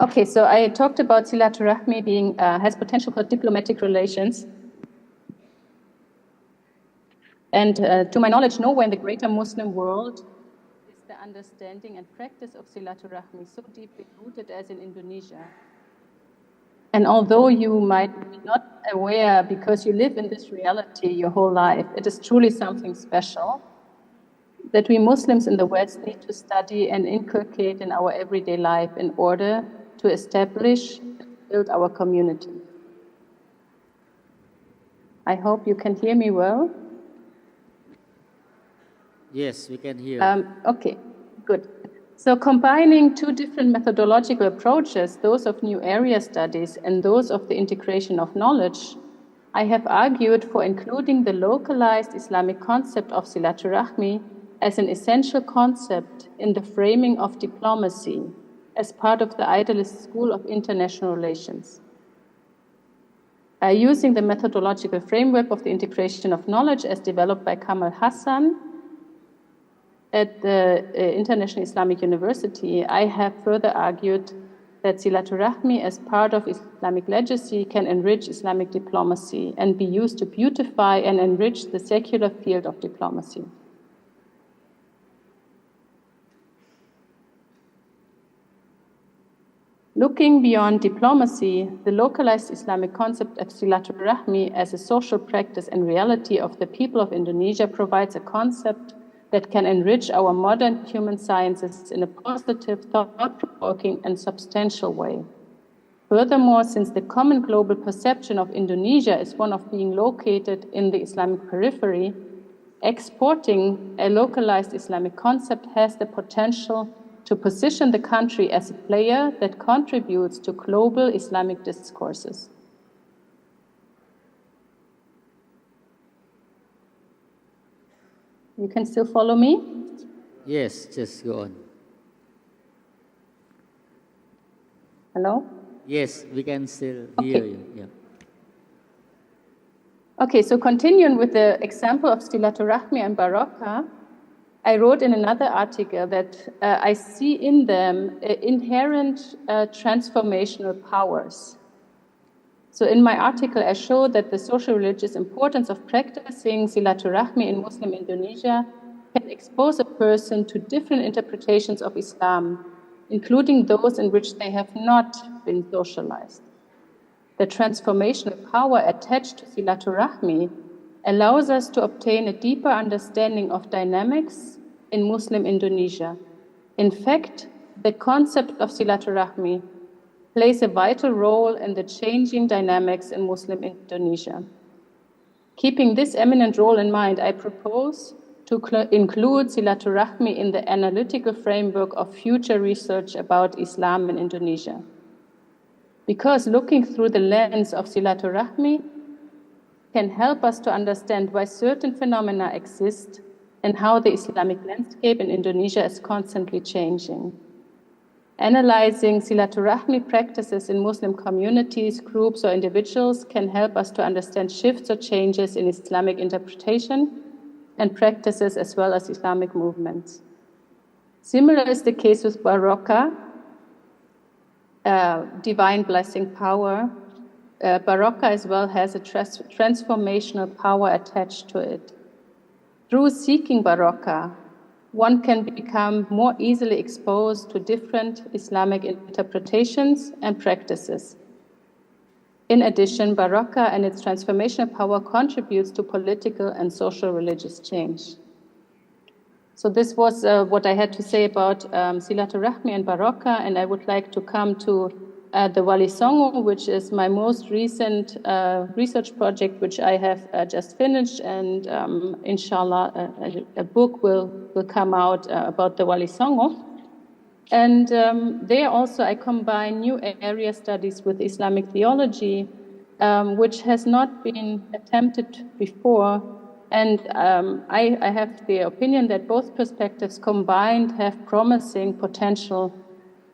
Okay, so I talked about Silaturahmi being has potential for diplomatic relations. And to my knowledge, nowhere in the greater Muslim world is the understanding and practice of Silaturahmi so deeply rooted as in Indonesia. And although you might be not aware because you live in this reality your whole life, it is truly something special that we Muslims in the West need to study and inculcate in our everyday life in order to establish and build our community. I hope you can hear me well. Yes, we can hear. Okay, good. So combining two different methodological approaches, those of new area studies and those of the integration of knowledge, I have argued for including the localized Islamic concept of Silaturahmi as an essential concept in the framing of diplomacy as part of the Idealist School of International Relations. Using the methodological framework of the integration of knowledge as developed by Kamal Hassan at the International Islamic University, I have further argued that Silaturahmi as part of Islamic legacy can enrich Islamic diplomacy and be used to beautify and enrich the secular field of diplomacy. Looking beyond diplomacy, the localized Islamic concept of Silaturahmi as a social practice and reality of the people of Indonesia provides a concept that can enrich our modern human sciences in a positive, thought-provoking, and substantial way. Furthermore, since the common global perception of Indonesia is one of being located in the Islamic periphery, exporting a localized Islamic concept has the potential to position the country as a player that contributes to global Islamic discourses. You can still follow me? Yes, just go on. Hello? Yes, we can still Okay. hear you. Yeah. Okay, so continuing with the example of Silatul Rahmi and Baraka, I wrote in another article that I see in them inherent transformational powers. So in my article, I show that the social religious importance of practicing Silatul Rahmi in Muslim Indonesia can expose a person to different interpretations of Islam, including those in which they have not been socialized. The transformational power attached to Silatul Rahmi allows us to obtain a deeper understanding of dynamics in Muslim Indonesia. In fact, the concept of Silatul Rahmi plays a vital role in the changing dynamics in Muslim Indonesia. Keeping this eminent role in mind, I propose to include Silatul Rahmi in the analytical framework of future research about Islam in Indonesia. Because looking through the lens of Silatul Rahmi can help us to understand why certain phenomena exist and how the Islamic landscape in Indonesia is constantly changing. Analyzing Silatul Rahmi practices in Muslim communities, groups, or individuals can help us to understand shifts or changes in Islamic interpretation and practices as well as Islamic movements. Similar is the case with Baraka, divine blessing power. Baraka as well has a transformational power attached to it. Through seeking Baraka, one can become more easily exposed to different Islamic interpretations and practices. In addition, Baraka and its transformational power contributes to political and social religious change. So this was what I had to say about Silatul Rahmi and Baraka, and I would like to come to the Wali Songo, which is my most recent research project, which I have just finished, and inshallah, a book will come out about the Wali Songo. And there also I combine new area studies with Islamic theology, which has not been attempted before. And I have the opinion that both perspectives combined have promising potential,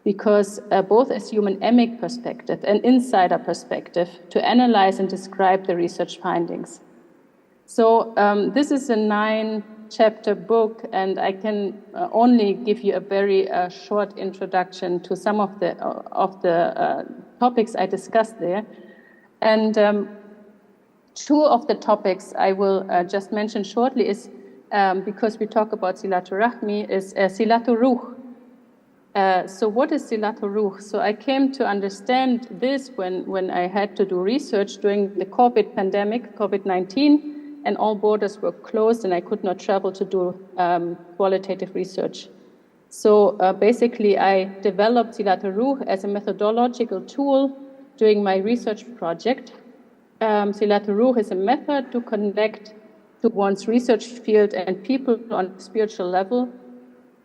because both assume an emic perspective, an insider perspective, to analyze and describe the research findings. So this is a 9-chapter book, and I can only give you a very short introduction to some of the topics I discussed there. And two of the topics I will just mention shortly is, because we talk about Silatul Rahmi, is Silatul Ruh. So what is Silatul Ruh? So I came to understand this when I had to do research during the COVID pandemic, COVID-19, and all borders were closed and I could not travel to do qualitative research. So basically I developed Silatul Ruh as a methodological tool during my research project. Silatul Ruh is a method to connect to one's research field and people on a spiritual level.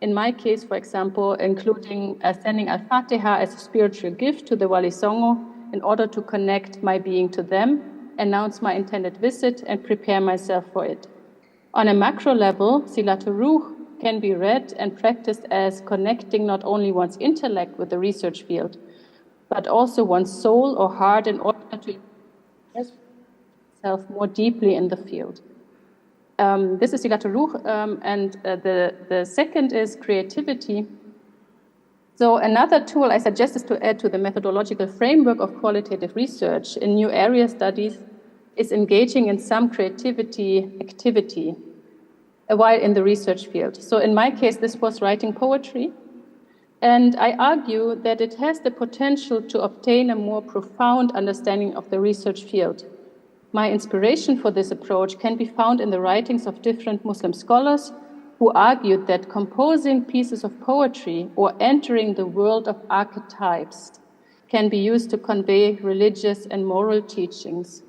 In my case, for example, including sending Al-Fatiha as a spiritual gift to the Wali Songo in order to connect my being to them, announce my intended visit, and prepare myself for it. On a macro level, Silatul Ruh can be read and practiced as connecting not only one's intellect with the research field, but also one's soul or heart in order to express oneself more deeply in the field. This is Silatul Ruh, and the second is creativity. So another tool I suggest is to add to the methodological framework of qualitative research in new area studies is engaging in some creativity activity while in the research field. So in my case, this was writing poetry. And I argue that it has the potential to obtain a more profound understanding of the research field. My inspiration for this approach can be found in the writings of different Muslim scholars who argued that composing pieces of poetry or entering the world of archetypes can be used to convey religious and moral teachings.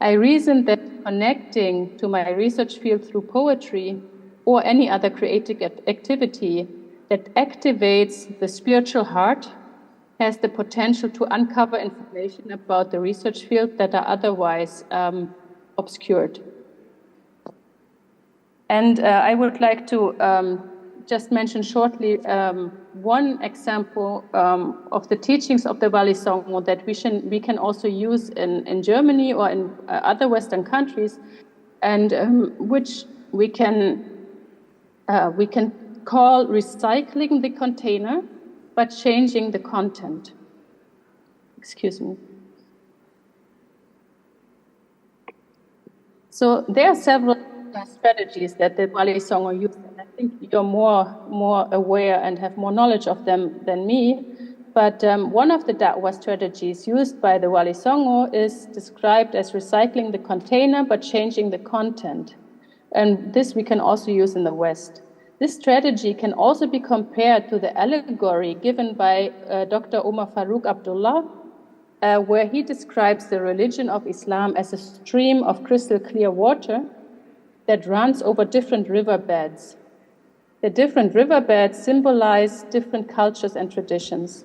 I reasoned that connecting to my research field through poetry or any other creative activity that activates the spiritual heart, has the potential to uncover information about the research field that are otherwise obscured. And I would like to just mention shortly one example of the teachings of the Wali Songo that we can also use in Germany or in other Western countries, and which we can call recycling the container, but changing the content. Excuse me. So there are several strategies that the Wali Songo use, and I think you're more aware and have more knowledge of them than me. But one of the Da'wah strategies used by the Wali Songo is described as recycling the container, but changing the content. And this we can also use in the West. This strategy can also be compared to the allegory given by Dr. Omar Farouk Abdullah, where he describes the religion of Islam as a stream of crystal clear water that runs over different riverbeds. The different riverbeds symbolize different cultures and traditions.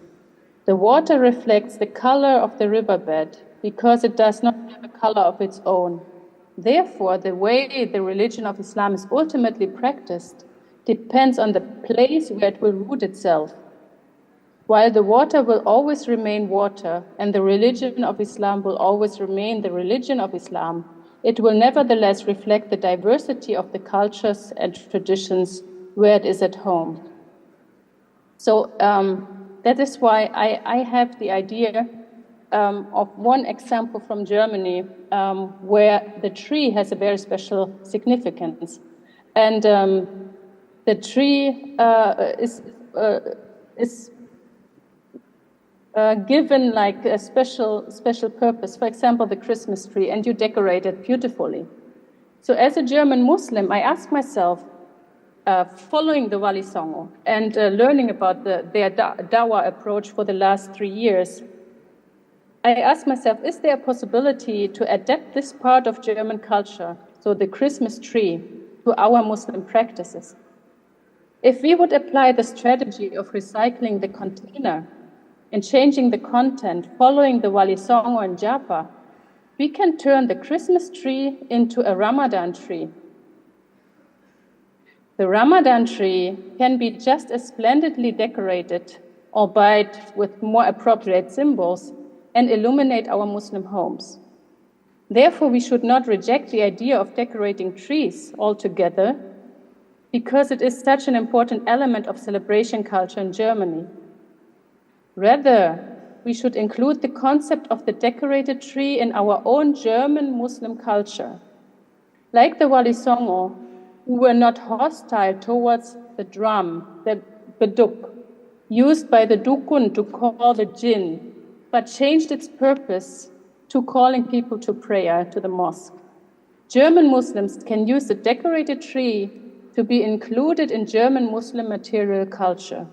The water reflects the color of the riverbed because it does not have a color of its own. Therefore, the way the religion of Islam is ultimately practiced depends on the place where it will root itself. While the water will always remain water and the religion of Islam will always remain the religion of Islam, it will nevertheless reflect the diversity of the cultures and traditions where it is at home. So that is why I have the idea of one example from Germany where the tree has a very special significance. And the tree is given like a special purpose. For example, the Christmas tree, and you decorate it beautifully. So as a German Muslim, I ask myself, following the Wali Songo and learning about their Dawah approach for the last 3 years, I ask myself, is there a possibility to adapt this part of German culture, so the Christmas tree, to our Muslim practices? If we would apply the strategy of recycling the container and changing the content following the Wali Songo and Japa, we can turn the Christmas tree into a Ramadan tree. The Ramadan tree can be just as splendidly decorated, albeit with more appropriate symbols, and illuminate our Muslim homes. Therefore, we should not reject the idea of decorating trees altogether, because it is such an important element of celebration culture in Germany. Rather, we should include the concept of the decorated tree in our own German Muslim culture. Like the Wali Songo, who were not hostile towards the drum, the beduk, used by the dukun to call the jinn, but changed its purpose to calling people to prayer to the mosque. German Muslims can use the decorated tree to be included in German Muslim material culture.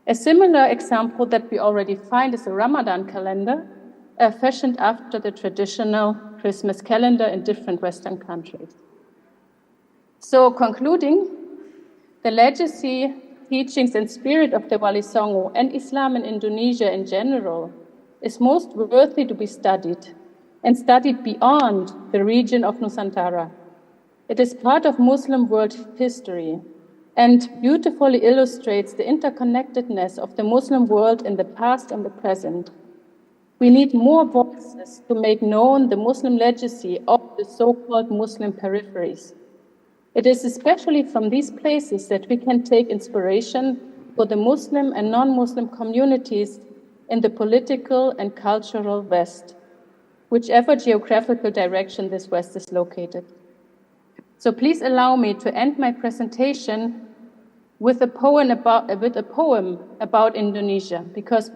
A similar example that we already find is the Ramadan calendar, fashioned after the traditional Christmas calendar in different Western countries. So concluding, the legacy, teachings and spirit of the Wali Songo and Islam in Indonesia in general is most worthy to be studied, and studied beyond the region of Nusantara. It is part of Muslim world history and beautifully illustrates the interconnectedness of the Muslim world in the past and the present. We need more voices to make known the Muslim legacy of the so-called Muslim peripheries. It is especially from these places that we can take inspiration for the Muslim and non-Muslim communities in the political and cultural West, whichever geographical direction this West is located. So please allow me to end my presentation with a poem about Indonesia, because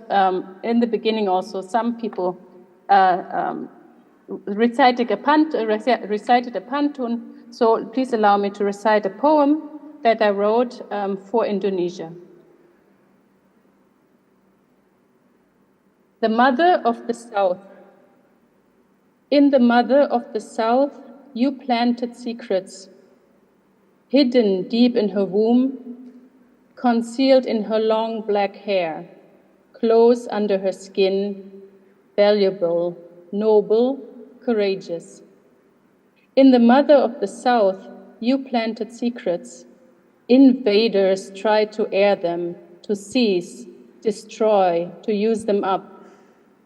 in the beginning also some people recited a pantun. So please allow me to recite a poem that I wrote for Indonesia. The Mother of the South. In the Mother of the South, you planted secrets. Hidden deep in her womb, concealed in her long black hair, close under her skin, valuable, noble, courageous. In the mother of the South, you planted secrets. Invaders tried to air them, to seize, destroy, to use them up.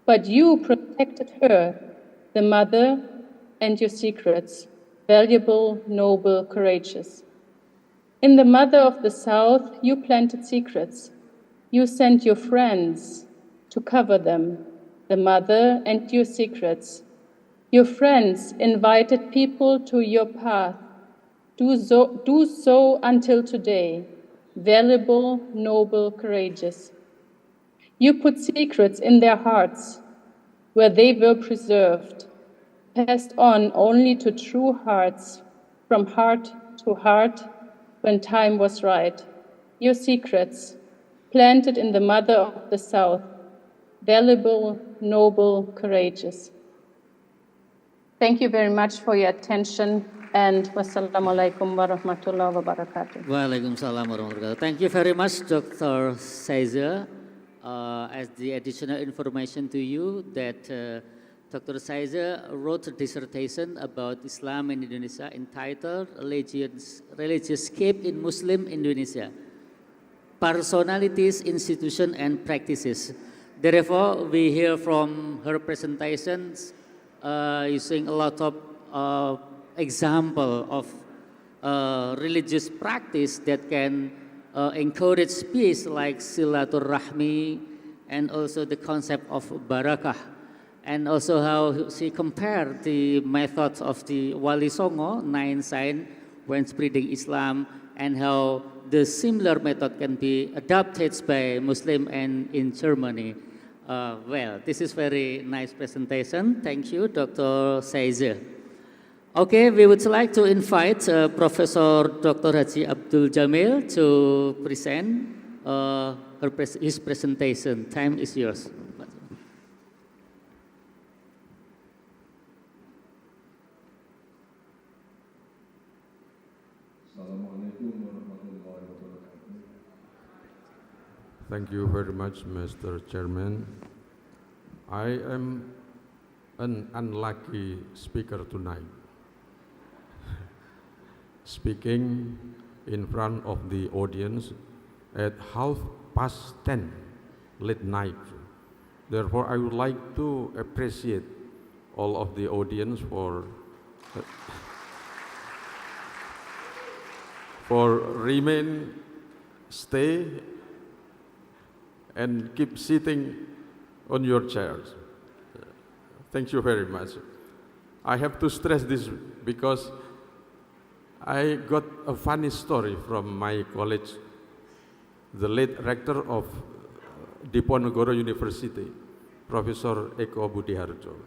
But you protected her, the mother, and your secrets, valuable, noble, courageous. In the mother of the South, you planted secrets. You sent your friends to cover them, the mother and your secrets. Your friends invited people to your path. Do so until today, valuable, noble, courageous. You put secrets in their hearts, where they were preserved, passed on only to true hearts, from heart to heart, when time was right. Your secrets, planted in the mother of the South, valuable, noble, courageous. Thank you very much for your attention, and wassalamu alaikum warahmatullahi wabarakatuh. Waalaikumsalam warahmatullahi wabarakatuh. Thank you very much, Dr. Saizer. As the additional information to you that Dr. Saizer wrote a dissertation about Islam in Indonesia entitled Religious Scape in Muslim Indonesia, Personalities, Institutions, and Practices. Therefore, we hear from her presentations using a lot of example of religious practice that can encourage peace, like silaturahmi, and also the concept of barakah, and also how she compared the methods of the Wali Songo, 9 signs when spreading Islam, and how the similar method can be adopted by Muslim and in Germany. Well, this is very nice presentation. Thank you, Dr. Saizer. Okay, we would like to invite Professor Dr. Haji Abdul Jamil to present his presentation. Time is yours. Thank you very much, Mr. Chairman. I am an unlucky speaker tonight, speaking in front of the audience at 10:30 late night. Therefore, I would like to appreciate all of the audience for stay and keep sitting on your chairs. Thank you very much. I have to stress this because I got a funny story from my college, the late rector of Diponegoro University, Professor Eko Budiharjo.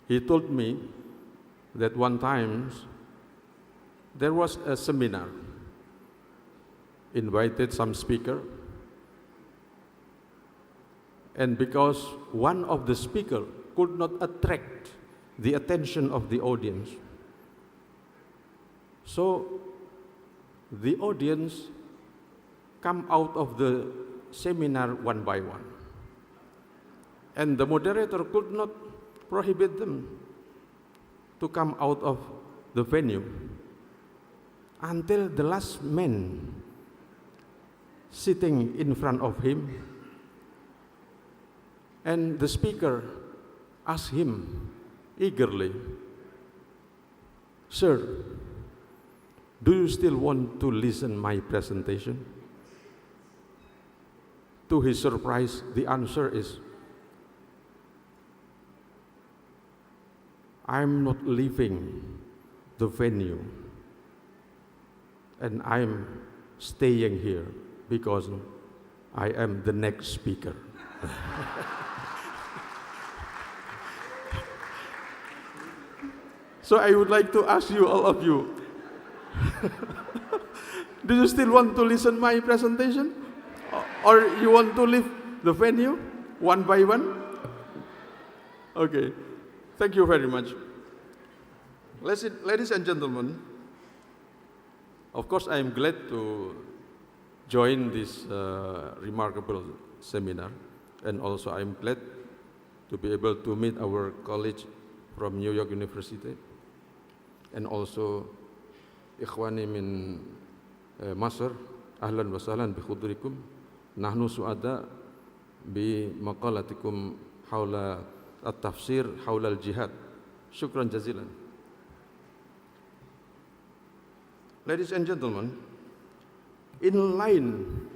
He told me that one time there was a seminar, invited some speaker, and because one of the speakers could not attract the attention of the audience, so the audience come out of the seminar one by one. And the moderator could not prohibit them to come out of the venue until the last man sitting in front of him. And the speaker asked him eagerly, "Sir, do you still want to listen my presentation?" To his surprise, the answer is, "I'm not leaving the venue, and I'm staying here because I am the next speaker." So I would like to ask you, all of you, do you still want to listen my presentation? Or you want to leave the venue one by one? Okay, thank you very much. Ladies and gentlemen, of course I am glad to join this remarkable seminar. And also I'm glad to be able to meet our colleagues from New York University and also ikhwani min Masr. Ahlan wa sahlan bi khudurikum. Nahnu su'ada bi maqalatikum hawla at-tafsir hawla al-jihad. Shukran jazilan. Ladies and gentlemen, in line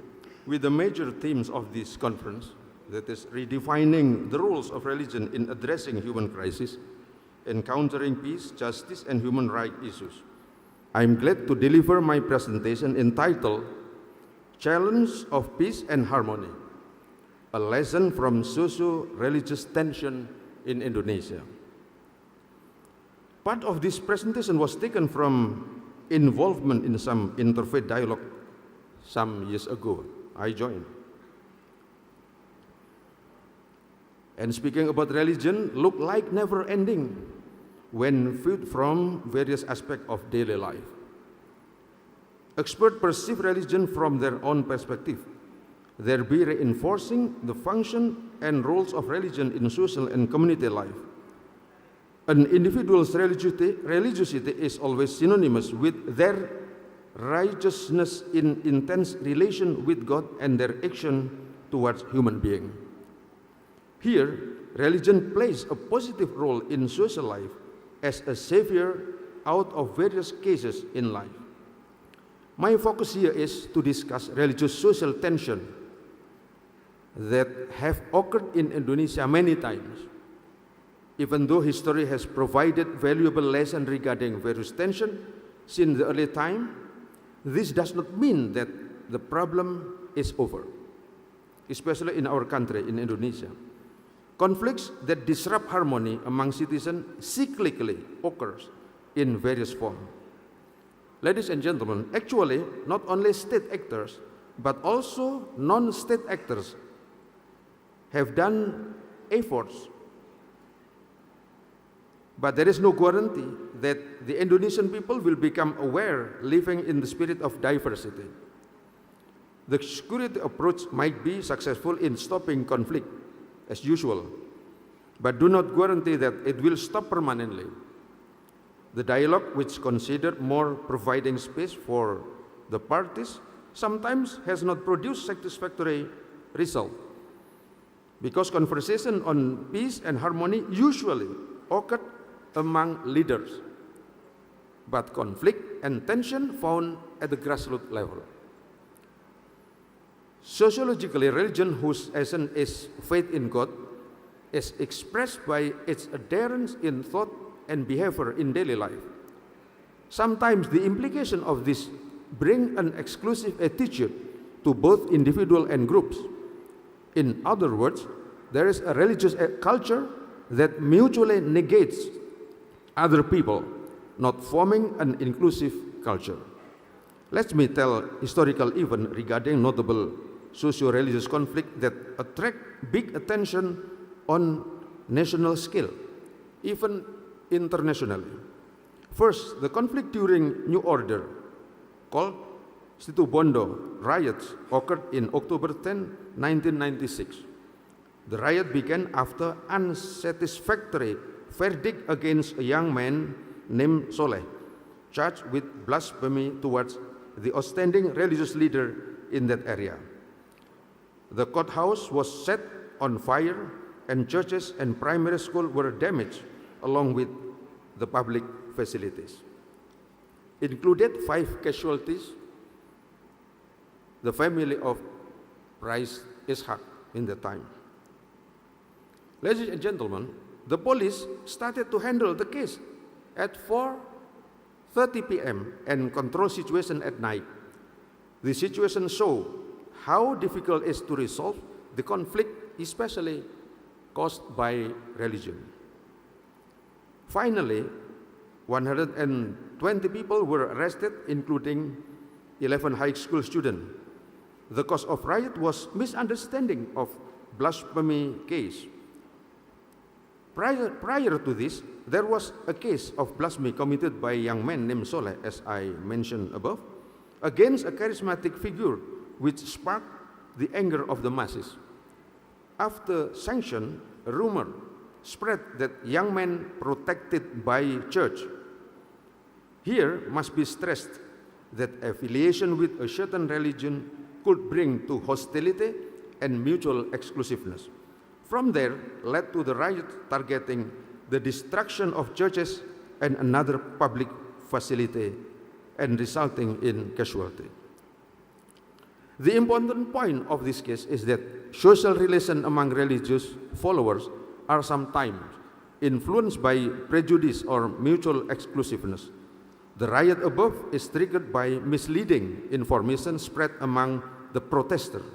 with the major themes of this conference, that is redefining the roles of religion in addressing human crisis, encountering peace, justice, and human rights issues, I'm glad to deliver my presentation entitled Challenge of Peace and Harmony, a lesson from socio-religious tension in Indonesia. Part of this presentation was taken from involvement in some interfaith dialogue some years ago. I joined. And speaking about religion, look like never ending when viewed from various aspects of daily life. Experts perceive religion from their own perspective, thereby reinforcing the function and roles of religion in social and community life. An individual's religiosity is always synonymous with their righteousness in intense relation with God and their action towards human beings. Here, religion plays a positive role in social life as a savior out of various cases in life. My focus here is to discuss religious social tension that have occurred in Indonesia many times. Even though history has provided valuable lessons regarding various tension since the early time, this does not mean that the problem is over, especially in our country, in Indonesia. Conflicts that disrupt harmony among citizens cyclically occurs in various forms. Ladies and gentlemen, actually, not only state actors, but also non-state actors have done efforts. But there is no guarantee that the Indonesian people will become aware, living in the spirit of diversity. The security approach might be successful in stopping conflict, as usual, but do not guarantee that it will stop permanently. The dialogue, which considered more providing space for the parties, sometimes has not produced satisfactory result, because conversation on peace and harmony usually occurred among leaders, but conflict and tension found at the grassroots level. Sociologically, religion, whose essence is faith in God, is expressed by its adherence in thought and behavior in daily life. Sometimes the implication of this bring an exclusive attitude to both individual and groups. In other words, there is a religious culture that mutually negates other people, not forming an inclusive culture. Let me tell historical event regarding notable socio-religious conflict that attract big attention on national scale, even internationally. First, the conflict during New Order, called Situ Bondo riots, occurred in October 10, 1996. The riot began after unsatisfactory verdict against a young man named Soleh, charged with blasphemy towards the outstanding religious leader in that area. The courthouse was set on fire, and churches and primary schools were damaged, along with the public facilities. Included 5 casualties, the family of Prais Ishak in the time. Ladies and gentlemen, the police started to handle the case at 4:30 p.m. and control situation at night. The situation showed how difficult it is to resolve the conflict, especially caused by religion. Finally, 120 people were arrested, including 11 high school students. The cause of riot was misunderstanding of blasphemy case. Prior to this, there was a case of blasphemy committed by a young man named Soleh, as I mentioned above, against a charismatic figure which sparked the anger of the masses. After sanction, a rumor spread that young men protected by church. Here must be stressed that affiliation with a certain religion could bring to hostility and mutual exclusiveness. From there led to the riot targeting the destruction of churches and another public facility and resulting in casualty. The important point of this case is that social relations among religious followers are sometimes influenced by prejudice or mutual exclusiveness. The riot above is triggered by misleading information spread among the protesters.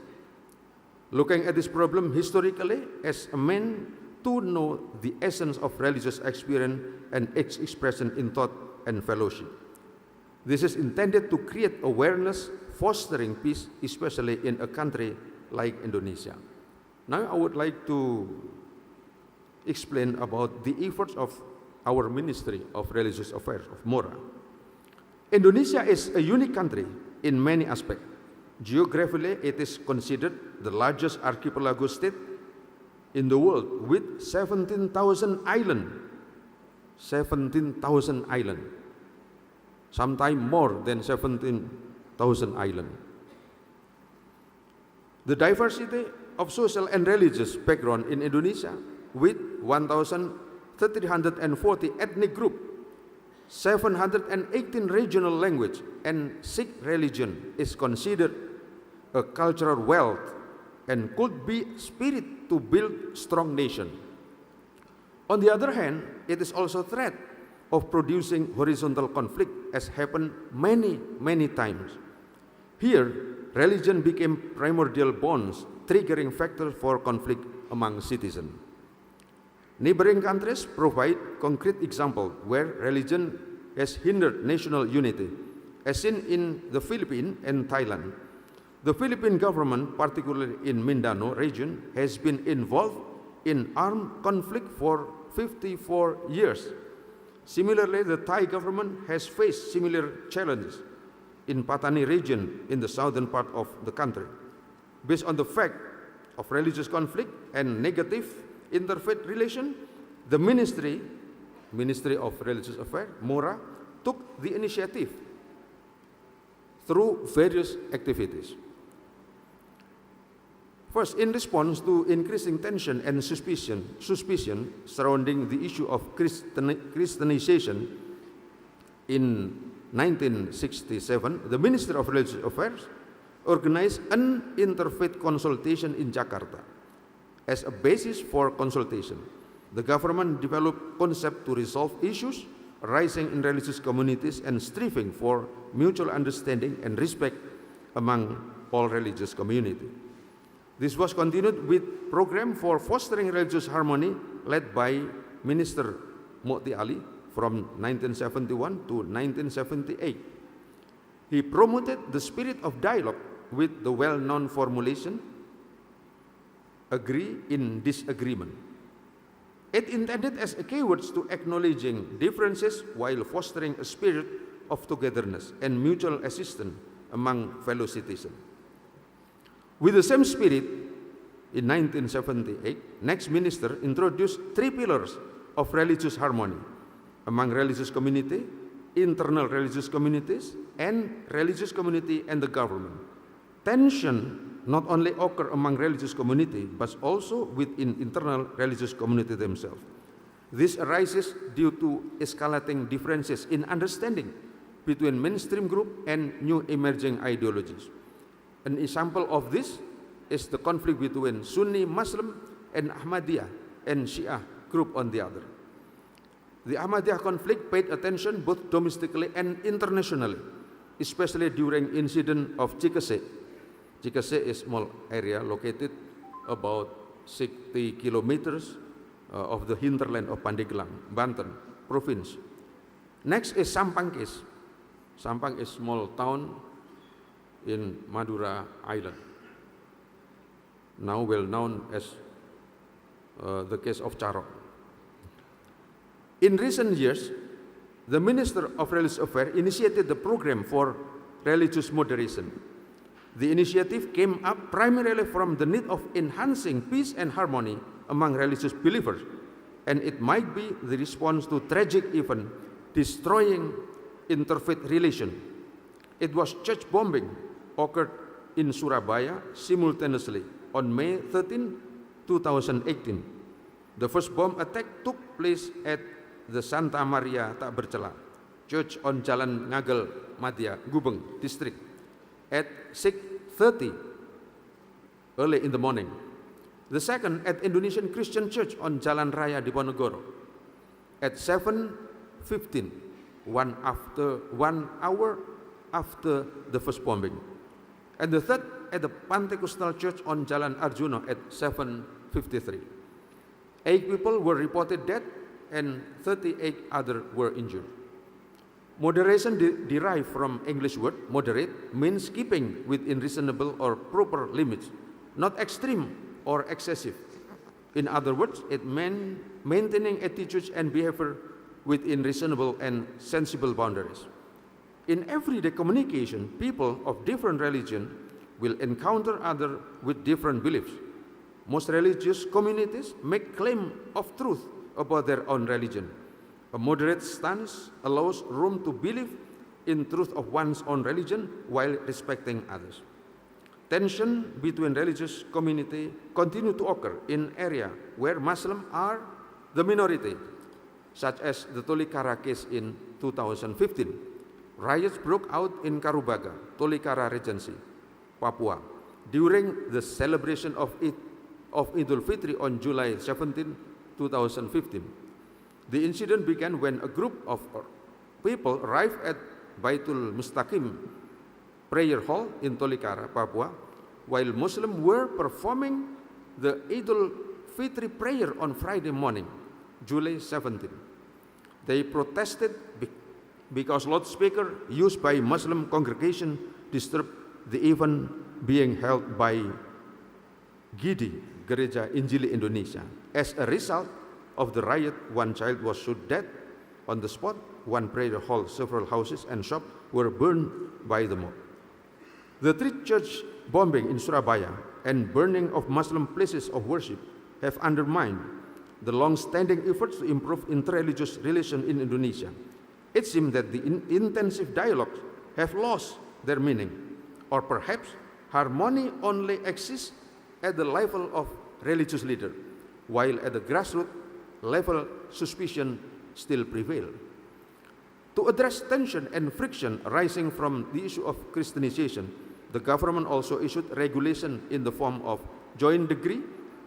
Looking at this problem historically, as a man to know the essence of religious experience and its expression in thought and fellowship. This is intended to create awareness, fostering peace, especially in a country like Indonesia. Now I would like to explain about the efforts of our Ministry of Religious Affairs, of MORA. Indonesia is a unique country in many aspects. Geographically, it is considered the largest archipelago state in the world with 17,000 islands. 17,000 islands. Sometimes more than 17,000 islands. The diversity of social and religious background in Indonesia with 1,340 ethnic groups, 718 regional language and 6 religion is considered a cultural wealth and could be spirit to build strong nation. On the other hand, it is also a threat of producing horizontal conflict as happened many times. Here, religion became primordial bonds, triggering factors for conflict among citizens. Neighboring countries provide concrete examples where religion has hindered national unity, as seen in the Philippines and Thailand. The Philippine government, particularly in Mindanao region, has been involved in armed conflict for 54 years. Similarly, the Thai government has faced similar challenges in Patani region in the southern part of the country. Based on the fact of religious conflict and negative interfaith relation, the Ministry of Religious Affairs, MORA, took the initiative through various activities. First, in response to increasing tension and suspicion surrounding the issue of Christianization, in 1967, the Ministry of Religious Affairs organized an interfaith consultation in Jakarta. As a basis for consultation, the government developed concepts to resolve issues arising in religious communities and striving for mutual understanding and respect among all religious communities. This was continued with program for fostering religious harmony led by Minister Mukti Ali from 1971 to 1978. He promoted the spirit of dialogue with the well-known formulation, agree in disagreement. It intended as a keywords to acknowledging differences while fostering a spirit of togetherness and mutual assistance among fellow citizens. With the same spirit, in 1978, next minister introduced 3 pillars of religious harmony among religious community, internal religious communities, and religious community and the government. Tension not only occur among religious community, but also within internal religious community themselves. This arises due to escalating differences in understanding between mainstream group and new emerging ideologies. An example of this is the conflict between Sunni Muslim and Ahmadiyya and Shia group on the other. The Ahmadiyya conflict paid attention both domestically and internationally, especially during incident of Cikese. Cikese is a small area located about 60 kilometers of the hinterland of Pandeglang, Banten province. Next is Sampang case. Sampang is a small town in Madura Island, now well known as the case of Charok. In recent years, the Minister of Religious Affairs initiated the program for religious moderation. The initiative came up primarily from the need of enhancing peace and harmony among religious believers, and it might be the response to tragic event destroying interfaith relation. It was church bombing occurred in Surabaya simultaneously on May 13, 2018. The first bomb attack took place at the Santa Maria Tak Bercela Church on Jalan Ngagel, Madya, Gubeng district at 6:30 early in the morning. The second at Indonesian Christian Church on Jalan Raya Diponegoro at 7:15, 1 hour after the first bombing. And the third at the Pentecostal Church on Jalan Arjuna at 7:53. 8 people were reported dead and 38 others were injured. Moderation derived from English word moderate means keeping within reasonable or proper limits, not extreme or excessive. In other words, it meant maintaining attitudes and behavior within reasonable and sensible boundaries. In everyday communication, people of different religion will encounter others with different beliefs. Most religious communities make claim of truth about their own religion. A moderate stance allows room to believe in truth of one's own religion while respecting others. Tension between religious community continue to occur in area where Muslims are the minority, such as the Tolikara case in 2015. Riots broke out in Karubaga, Tolikara Regency, Papua, during the celebration of Idul Fitri on July 17, 2015. The incident began when a group of people arrived at Baitul Mustaqim prayer hall in Tolikara, Papua, while Muslims were performing the Idul Fitri prayer on Friday morning, July 17. They protested because loudspeaker used by Muslim congregation disturbed the event being held by GIDI, Gereja Injili Indonesia. As a result of the riot, one child was shot dead on the spot, one prayer hall, several houses and shops were burned by the mob. The 3 church bombing in Surabaya and burning of Muslim places of worship have undermined the long-standing efforts to improve inter-religious relations in Indonesia. It seems that the intensive dialogues have lost their meaning, or perhaps harmony only exists at the level of religious leaders, while at the grassroots level suspicion still prevails. To address tension and friction arising from the issue of Christianization, the government also issued regulation in the form of joint decree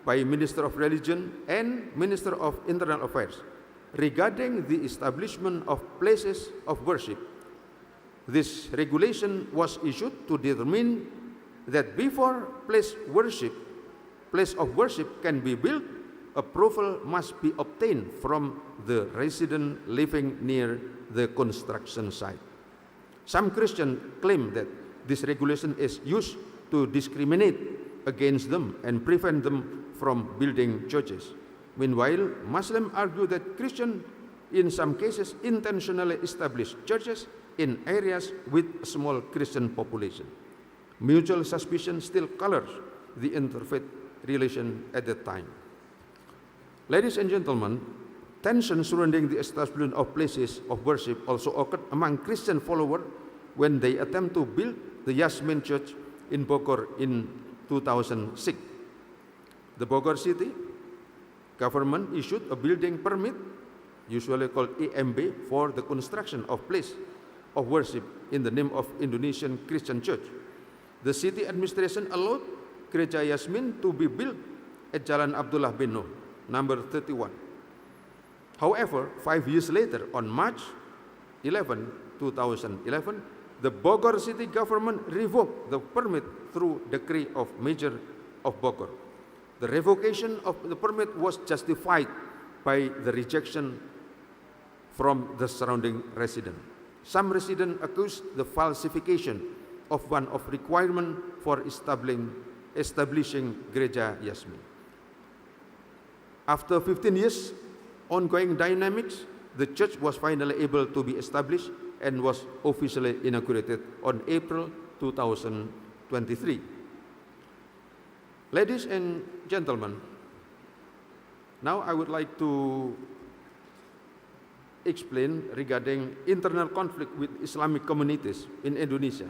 by Minister of Religion and Minister of Internal Affairs regarding the establishment of places of worship. This regulation was issued to determine that before place of worship can be built, approval must be obtained from the resident living near the construction site. Some Christians claim that this regulation is used to discriminate against them and prevent them from building churches. Meanwhile, Muslims argue that Christians in some cases intentionally establish churches in areas with a small Christian population. Mutual suspicion still colors the interfaith relation at that time. Ladies and gentlemen, tension surrounding the establishment of places of worship also occurred among Christian followers when they attempt to build the Yasmin Church in Bogor in 2006. The Bogor city government issued a building permit, usually called EMB, for the construction of place of worship in the name of Indonesian Christian Church. The city administration allowed Gereja Yasmin to be built at Jalan Abdullah bin Nuh, number 31. However, 5 years later, on March 11, 2011, the Bogor city government revoked the permit through decree of Mayor of Bogor. The revocation of the permit was justified by the rejection from the surrounding residents. Some residents accused the falsification of one of requirements for establishing Gereja Yasmin. After 15 years ongoing dynamics, the church was finally able to be established and was officially inaugurated on April 2012. 23. Ladies and gentlemen, now I would like to explain regarding internal conflict with Islamic communities in Indonesia.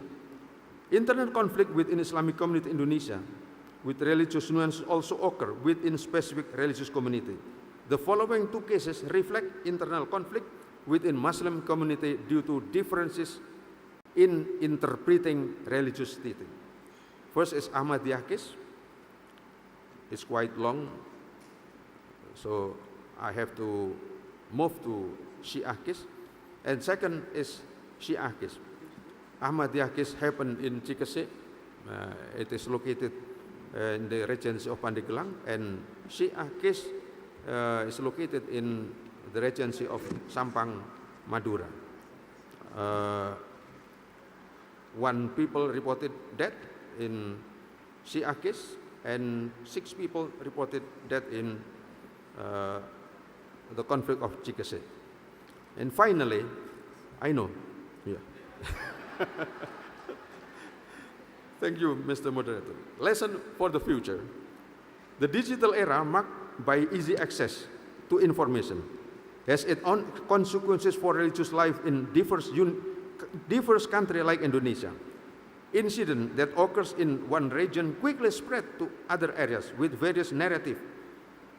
Internal conflict within Islamic community in Indonesia with religious nuances also occur within specific religious community. The following two cases reflect internal conflict within Muslim community due to differences in interpreting religious teaching. First is Ahmadiyya case. It's quite long, so I have to move to Shia case. And second is Shia case. Ahmadiyya case happened in Cikesik. It is located in the regency of Pandeglang, and Shia case is located in the regency of Sampang, Madura. One people reported death in Shia case, and 6 people reported death in the conflict of Cikesik. And finally, I know, yeah. Thank you, Mr. Moderator. Lesson for the future. The digital era marked by easy access to information has its own consequences for religious life in diverse country like Indonesia. Incident that occurs in one region quickly spread to other areas with various narratives,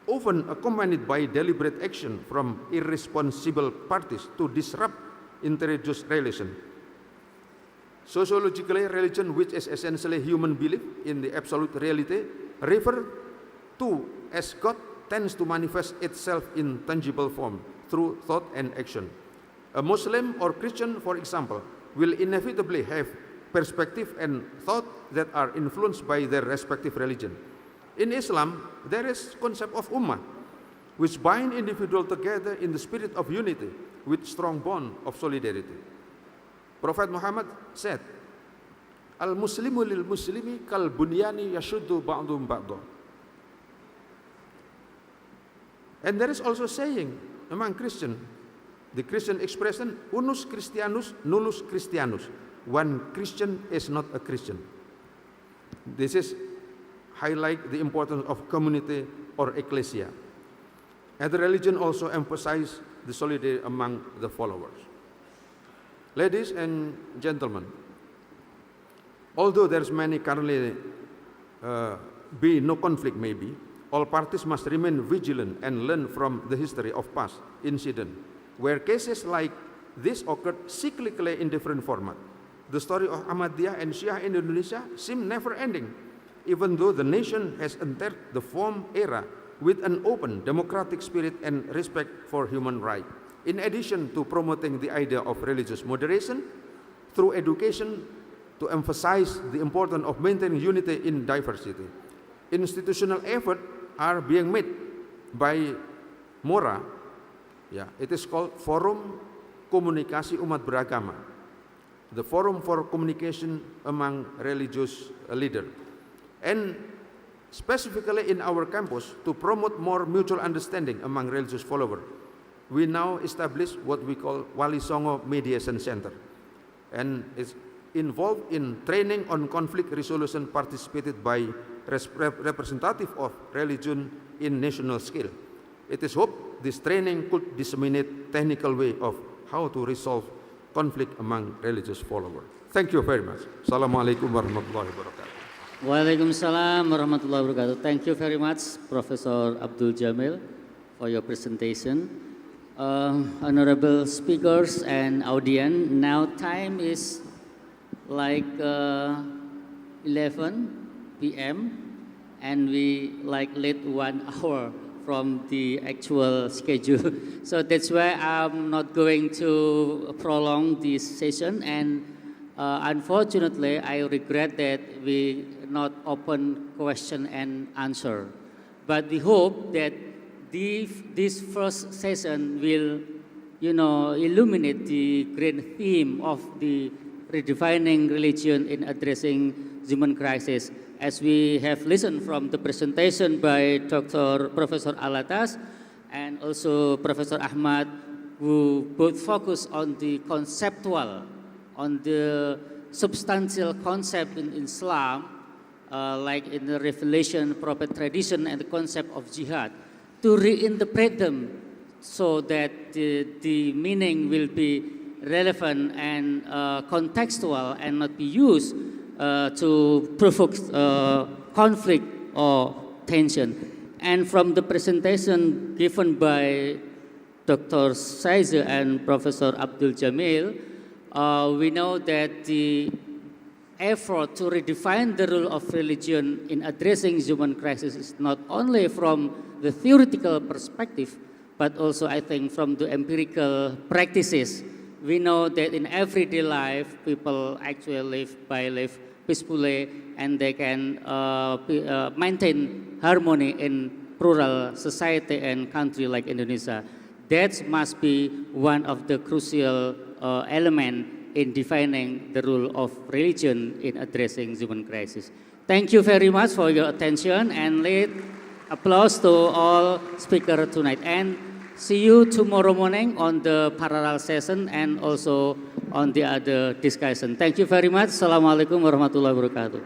often accompanied by deliberate action from irresponsible parties to disrupt interreligious relations. Sociologically, religion, which is essentially human belief in the absolute reality, referred to as God, tends to manifest itself in tangible form through thought and action. A Muslim or Christian, for example, will inevitably have perspective and thought that are influenced by their respective religion. In Islam, there is concept of ummah, which bind individuals together in the spirit of unity with strong bond of solidarity. Prophet Muhammad said, Al-Muslimu lil-Muslimi kal-bunyani yashuddu ba'dum ba'dah. And there is also saying among Christian, the Christian expression, unus Christianus, nullus Christianus. One Christian is not a Christian. This is highlight the importance of community or ecclesia. And the religion also emphasizes the solidarity among the followers. Ladies and gentlemen, although there's many currently be no conflict maybe, all parties must remain vigilant and learn from the history of past incidents, where cases like this occurred cyclically in different formats. The story of Ahmadiyya and Shia in Indonesia seem never ending, even though the nation has entered the form era with an open democratic spirit and respect for human rights. In addition to promoting the idea of religious moderation through education to emphasize the importance of maintaining unity in diversity, institutional efforts are being made by MORA. It is called Forum Komunikasi Umat Beragama, the forum for communication among religious leaders. And specifically in our campus, to promote more mutual understanding among religious followers, we now establish what we call Wali Songo Mediation Center. And it's involved in training on conflict resolution participated by representatives of religion in national scale. It is hoped this training could disseminate technical way of how to resolve conflict among religious followers. Thank you very much. Assalamualaikum warahmatullahi wabarakatuh. Waalaikumsalam warahmatullahi wabarakatuh. Thank you very much, Professor Abdul Jamil, for your presentation. Honorable speakers and audience, now time is like 11 p.m. and we like late 1 hour from the actual schedule. So that's why I'm not going to prolong this session, and unfortunately I regret that we not open question and answer. But we hope that this first session will, illuminate the great theme of the redefining religion in addressing human crisis. As we have listened from the presentation by Professor Alatas and also Professor Ahmad, who both focus on the conceptual, on the substantial concept in Islam, like in the revelation, prophet tradition, and the concept of jihad, to reinterpret them so that the meaning will be relevant and contextual and not be used to provoke conflict or tension. And from the presentation given by Dr. Saizer and Professor Abdul Jamil, we know that the effort to redefine the role of religion in addressing human crisis is not only from the theoretical perspective, but also I think from the empirical practices. We know that in everyday life, people actually live peacefully, and they can maintain harmony in plural society and country like Indonesia. That must be one of the crucial elements in defining the role of religion in addressing human crisis. Thank you very much for your attention, and let applause to all speakers tonight. And see you tomorrow morning on the parallel session and also on the other discussion. Thank you very much. Assalamualaikum warahmatullahi wabarakatuh.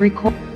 Record.